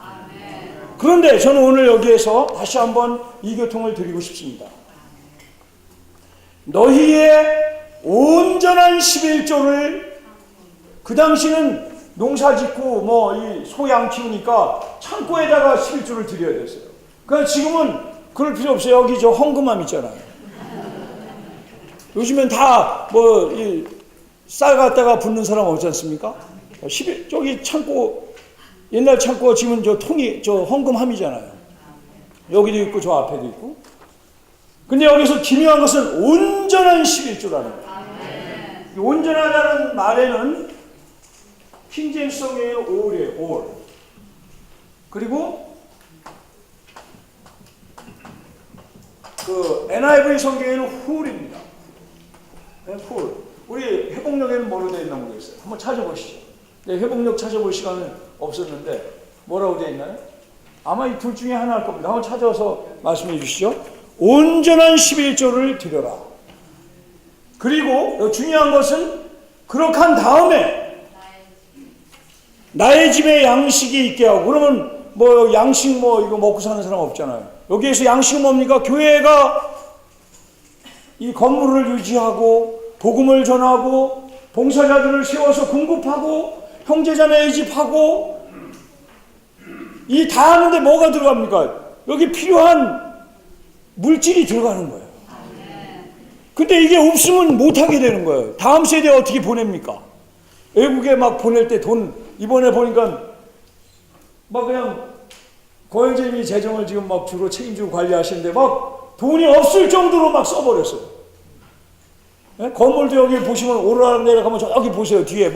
그런데 저는 오늘 여기에서 다시 한번 이 교통을 드리고 싶습니다. 너희의 온전한 11조를 그 당시는 농사 짓고 뭐 이 소양 키우니까 창고에다가 11조를 드려야 됐어요. 그러니까 지금은 그럴 필요 없어요. 여기 저 헌금함 있잖아요. 요즘엔 다 뭐 이 쌀 갖다가 붓는 사람 없지 않습니까? 저기 창고 옛날 창고가 지금 저 통이 저 헌금함이잖아요. 여기도 있고 저 앞에도 있고. 근데 여기서 중요한 것은 온전한 11조라는 거예요. 이 온전하다는 말에는 킹제임스 성경에는 all이에요. all. 그리고 그 NIV 성경에는 whole입니다. whole. 우리 회복력에는 뭐로 되어 있나 모르겠어요. 한번 찾아보시죠. 네, 회복력 찾아볼 시간은 없었는데 뭐라고 되어 있나요? 아마 이 둘 중에 하나일 겁니다. 한번 찾아서 말씀해 주시죠. 온전한 11조를 드려라. 그리고 중요한 것은 그렇게 한 다음에 나의 집에 양식이 있게 하고, 그러면 뭐 양식 뭐 이거 먹고 사는 사람 없잖아요. 여기에서 양식은 뭡니까? 교회가 이 건물을 유지하고 복음을 전하고 봉사자들을 세워서 공급하고 형제자매 집하고 이 다 하는데 뭐가 들어갑니까? 여기 필요한 물질이 들어가는 거예요. 근데 이게 없으면 못하게 되는 거예요. 다음 세대에 어떻게 보냅니까? 외국에 막 보낼 때 돈, 이번에 보니까 막 그냥 고영재님이 재정을 지금 막 주로 책임지고 관리하시는데 막 돈이 없을 정도로 막 써버렸어요. 네? 건물도 여기 보시면 오르락내리락 하면 저기 보세요. 뒤에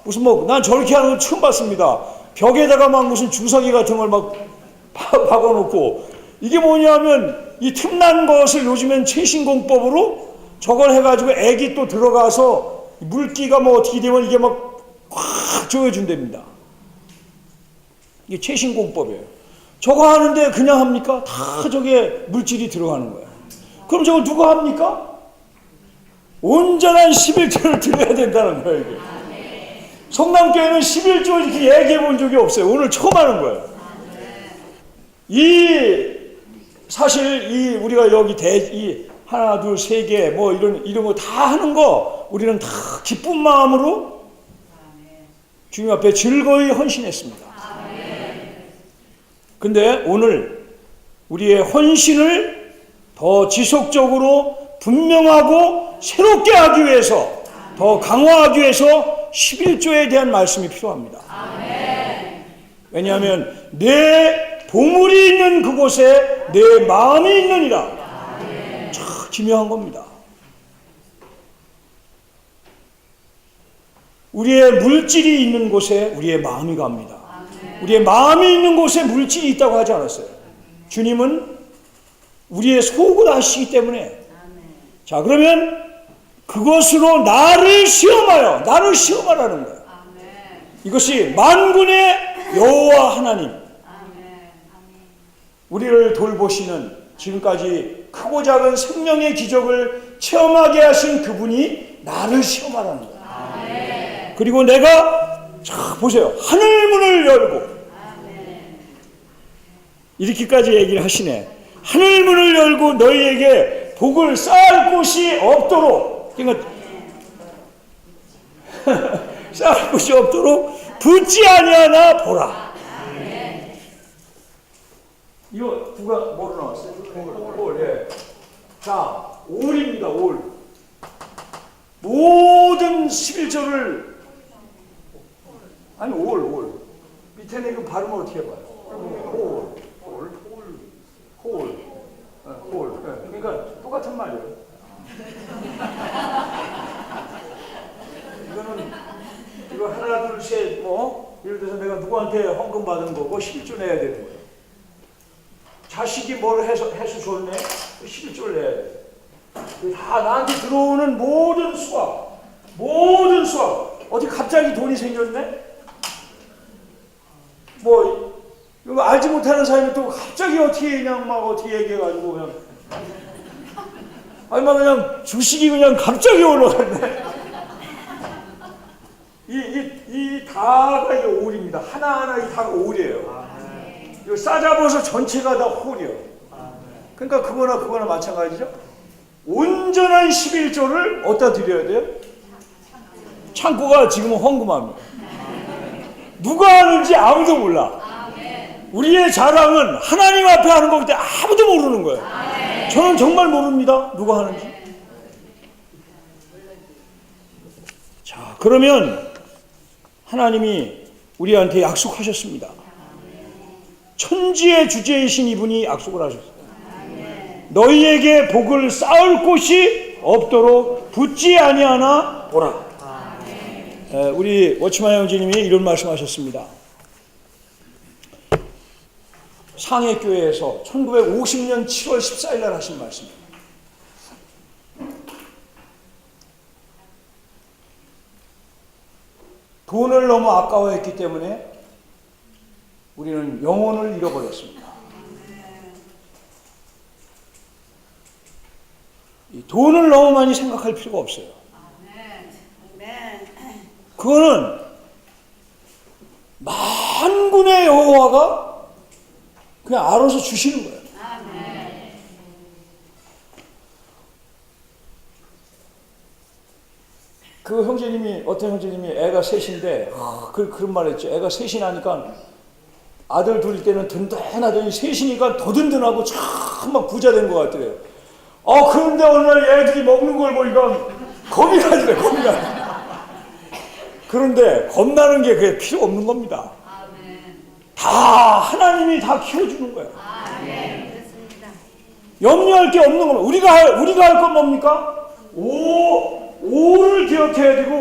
무슨 난 저렇게 하는 거 처음 봤습니다. 벽에다가 막 무슨 주사기 같은 걸 막 박아놓고, 이게 뭐냐면 이 틈난 것을 요즘엔 최신공법으로 저걸 해가지고 액이 또 들어가서 물기가 뭐 어떻게 되면 이게 막 꽉 조여준답니다. 이게 최신공법이에요. 저거 하는데 그냥 합니까? 다 저게 물질이 들어가는 거예요. 그럼 저거 누가 합니까? 온전한 11조를 드려야 된다는 거예요, 이게. 성남교회는 11조 이렇게 얘기해 본 적이 없어요. 오늘 처음 하는 거예요. 사실 우리가 여기 이 하나, 둘, 세 개 뭐 이런 거 다 하는 거 우리는 다 기쁜 마음으로 주님 앞에 즐거이 헌신했습니다. 근데 오늘 우리의 헌신을 더 지속적으로 분명하고 새롭게 하기 위해서, 더 강화하기 위해서 11조에 대한 말씀이 필요합니다. 왜냐하면 내 보물이 있는 그곳에 내 마음이 있느니라. 참 기묘한 겁니다. 우리의 물질이 있는 곳에 우리의 마음이 갑니다. 우리의 마음이 있는 곳에 물질이 있다고 하지 않았어요. 주님은 우리의 속을 아시기 때문에. 자, 그러면 그것으로 나를 시험하라는 거예요. 이것이 만군의 여호와 하나님, 우리를 돌보시는, 지금까지 크고 작은 생명의 기적을 체험하게 하신 그분이 나를 시험하라는 거예요. 그리고 내가 보세요. 하늘문을 열고, 이렇게까지 얘기를 하시네. 하늘문을 열고 너희에게 복을 쌓을 곳이 없도록, 그러니까 쌓을 곳이 없도록 붙지 아니하나 보라. 이거 누가 뭐로 나왔어요? 올. 예. 자, 올입니다. 올. 모든 11조를, 아니 올. 밑에는 이거 발음을 어떻게 해봐요? 홀. 그러니까 똑같은 말이에요. 이거 하나, 둘, 셋, 예를 들어서 내가 누구한테 헌금 받은 거고 11조 내야 되는 거예요. 자식이 뭘 해서 줬네? 11조를 내야 돼. 다 나한테 들어오는 모든 수학. 어디 갑자기 돈이 생겼네? 이거 알지 못하는 사람이 또 갑자기 어떻게 얘기해가지고 그냥 주식이 그냥 갑자기 올라갔네. 이 다가 이게 올입니다. 하나하나 이 다가 올이에요. 이거 싸잡아서 전체가 다 홀이에요. 그러니까 그거나 마찬가지죠. 온전한 11조를 어디다 드려야 돼요? 창고가 지금은 헝금합니다. 누가 하는지 아무도 몰라. 우리의 자랑은 하나님 앞에 하는 거기 때문에 아무도 모르는 거예요. 저는 정말 모릅니다. 누가 하는지. 자, 그러면 하나님이 우리한테 약속하셨습니다. 천지의 주제이신 이분이 약속을 하셨어요. 너희에게 복을 쌓을 곳이 없도록 붙지 아니하나 보라. 우리 워치만 형제님이 이런 말씀하셨습니다. 상해교회에서 1950년 7월 14일 날 하신 말씀입니다. 돈을 너무 아까워했기 때문에 우리는 영혼을 잃어버렸습니다. 이 돈을 너무 많이 생각할 필요가 없어요. 그거는 만군의 여호와가 그냥 알아서 주시는 거예요. 그 형제님이, 어떤 형제님이 애가 셋인데 그런 말 했죠. 애가 셋이 나니까 아들 둘일 때는 든든하더니 셋이니까 더 든든하고 참 막 부자 된 것 같더래요. 그런데 어느 날 애들이 먹는 걸 보니까 겁이 나더래, 겁이 나더래. 그런데 겁나는 게 그게 필요 없는 겁니다. 다 하나님이 다 키워주는 거예요. 염려할 게 없는 겁니다. 우리가 할 건 뭡니까? 오를 기억해야 되고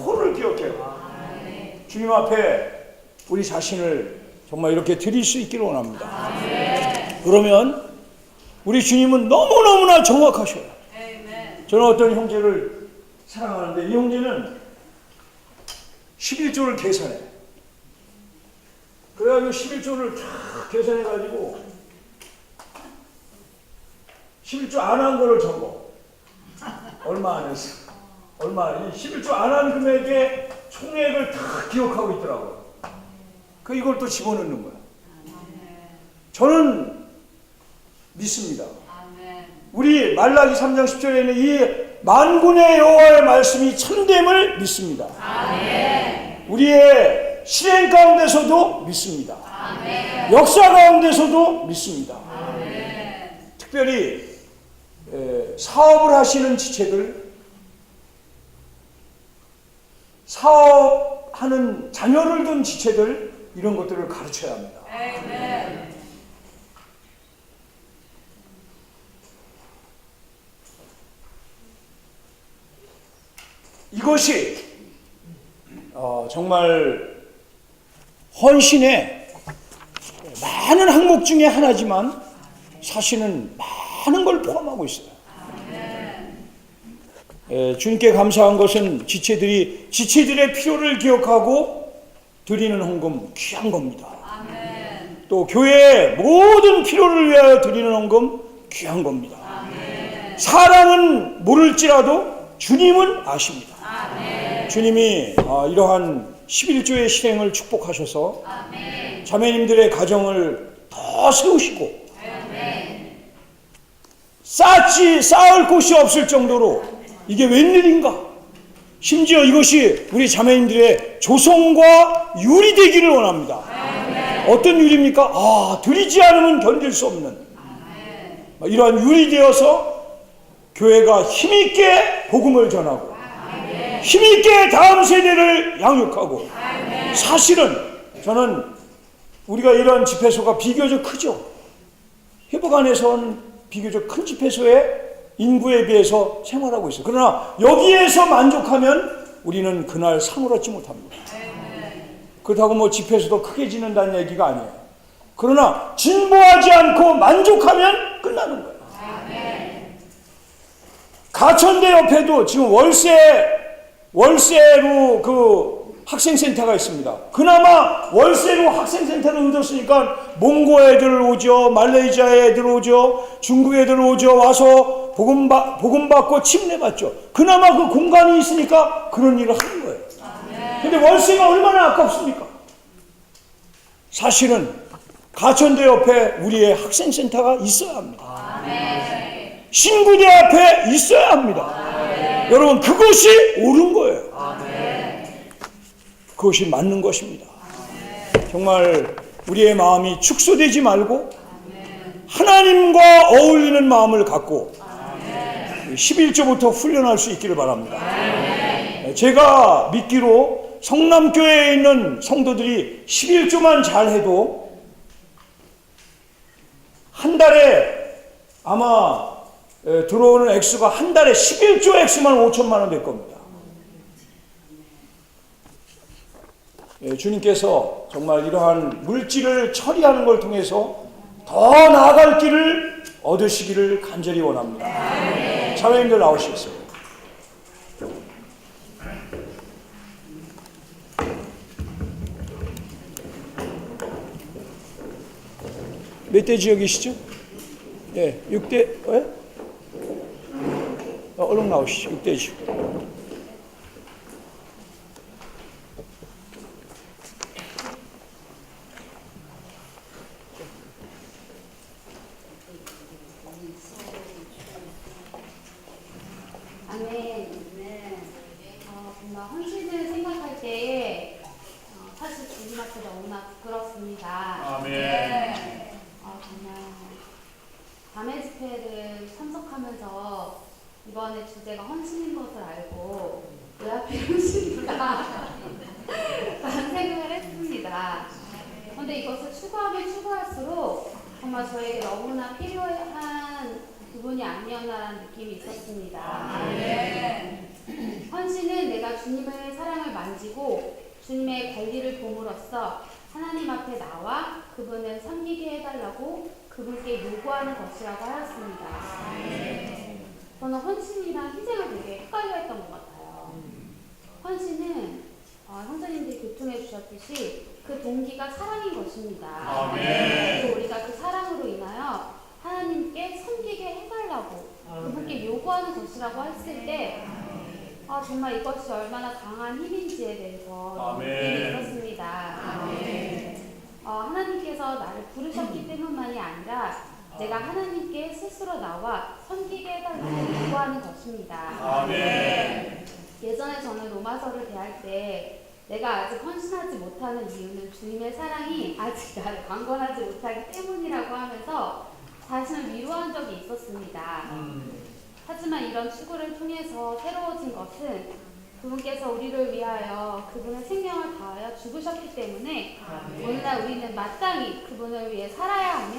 호를 기억해야 돼요. 주님 앞에 우리 자신을 정말 이렇게 드릴 수 있기를 원합니다. 그러면 우리 주님은 너무너무나 정확하셔요. 저는 어떤 형제를 사랑하는데 이 형제는 11조를 계산해. 그래가지고 11조를 쫙 계산해가지고 11조 안 한 거를 적어. 얼마 안 했어. 얼마 안 했어. 11조 안 한 금액의 총액을 다 기억하고 있더라고요. 이걸 또 집어넣는 거야. 저는 믿습니다. 우리 말라기 3장 10절에는 이 만군의 여호와의 말씀이 참됨을 믿습니다. 우리의 실행 가운데서도 믿습니다. 역사 가운데서도 믿습니다. 특별히 사업을 하시는 지체들, 사업하는 자녀를 둔 지체들, 이런 것들을 가르쳐야 합니다. 이것이 정말 헌신의 많은 항목 중에 하나지만 사실은 많은 걸 포함하고 있어요. 주님께 감사한 것은 지체들의 필요를 기억하고 드리는 헌금 귀한 겁니다. 또 교회의 모든 필요를 위하여 드리는 헌금 귀한 겁니다. 사람은 모를지라도 주님은 아십니다. 주님이 이러한 11조의 실행을 축복하셔서 자매님들의 가정을 더 세우시고 쌓을 곳이 없을 정도로 이게 웬일인가? 심지어 이것이 우리 자매님들의 조성과 유리 되기를 원합니다. 어떤 유리입니까? 드리지 않으면 견딜 수 없는 이러한 유리 되어서 교회가 힘있게 복음을 전하고 힘있게 다음 세대를 양육하고 사실은 저는 우리가 이런 집회소가 비교적 크죠. 회복 안에서는 비교적 큰 집회소에 인구에 비해서 생활하고 있어요. 그러나 여기에서 만족하면 우리는 그날 상을 얻지 못합니다. 그렇다고 집회소도 크게 짓는다는 얘기가 아니에요. 그러나 진보하지 않고 만족하면 끝나는 거예요. 가천대 옆에도 지금 월세로 그 학생센터가 있습니다. 그나마 월세로 학생센터를 얻었으니까 몽고 애들 오죠, 말레이시아 애들 오죠, 중국 애들 오죠, 와서 복음 받고 침례받죠. 그나마 그 공간이 있으니까 그런 일을 하는 거예요. 근데 월세가 얼마나 아깝습니까? 사실은 가천대 옆에 우리의 학생센터가 있어야 합니다. 신구대 앞에 있어야 합니다. 여러분, 그것이 옳은 거예요. 그것이 맞는 것입니다. 정말 우리의 마음이 축소되지 말고 하나님과 어울리는 마음을 갖고 11조부터 훈련할 수 있기를 바랍니다. 제가 믿기로 성남교회에 있는 성도들이 11조만 잘해도 한 달에 아마 들어오는 액수가 한 달에 11조 액수만 5천만 원 될 겁니다. 주님께서 정말 이러한 물질을 처리하는 걸 통해서 더 나아갈 길을 얻으시기를 간절히 원합니다. 자매님들 나오시겠어요? 몇 대 지역이시죠? 예, 6대, 왜? 얼른 나오시죠. 6대 지역. 정말 헌신을 생각할 때에 사실 주님 앞에 너무나 부끄럽습니다. 정말 밤의 집회를 참석하면서 이번에 주제가 헌신인 것을 알고 왜 하필 헌신인가 라는 생각을 했습니다. 그런데 이것을 추구하면 추구할수록 정말 저에게 너무나 필요한 부분이 아니었나라는 느낌이 있었습니다. 헌신은 내가 주님의 사랑을 만지고 주님의 권리를 봄으로써 하나님 앞에 나와 그분을 섬기게 해달라고 그분께 요구하는 것이라고 하였습니다. 저는 헌신이랑 희생을 되게 헷갈려 했던 것 같아요. 헌신은 형제님들이 교통해 주셨듯이 그 동기가 사랑인 것입니다. 그리고 우리가 그 사랑으로 인하여 하나님께 섬기게 해달라고 그분께 요구하는 것이라고 했을 때 정말 이것이 얼마나 강한 힘인지에 대해서 느낌이 있었습니다. 하나님께서 나를 부르셨기 때문만이 아니라 내가 하나님께 스스로 나와 섬기게 해달라고 요구하는 것입니다. 예전에 저는 로마서를 대할 때 내가 아직 헌신하지 못하는 이유는 주님의 사랑이 아직 나를 강건하지 못하기 때문이라고 하면서 자신을 위로한 적이 있었습니다. 하지만 이런 추구를 통해서 새로워진 것은 그분께서 우리를 위하여 그분의 생명을 다하여 죽으셨기 때문에 오늘날 우리는 마땅히 그분을 위해 살아야 하며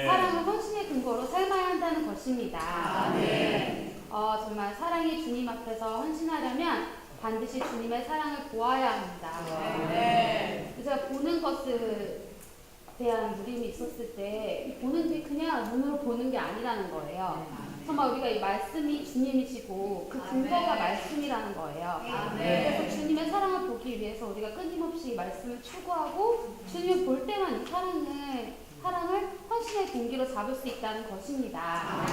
사랑은 헌신의 근거로 삶아야 한다는 것입니다. 정말 사랑이 주님 앞에서 헌신하려면 반드시 주님의 사랑을 보아야 합니다. 제가 보는 것을 대한 무림이 있었을 때 보는 게 그냥 눈으로 보는 게 아니라는 거예요. 정말 우리가 이 말씀이 주님이시고 그 근거가 말씀이라는 거예요. 그래서 주님의 사랑을 보기 위해서 우리가 끊임없이 말씀을 추구하고 주님을 볼 때만 이 사랑을 헌신의 동기로 잡을 수 있다는 것입니다.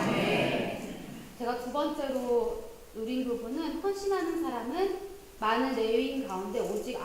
제가 두 번째로 누린 부분은 헌신하는 사람은 많은 레위인 가운데 오직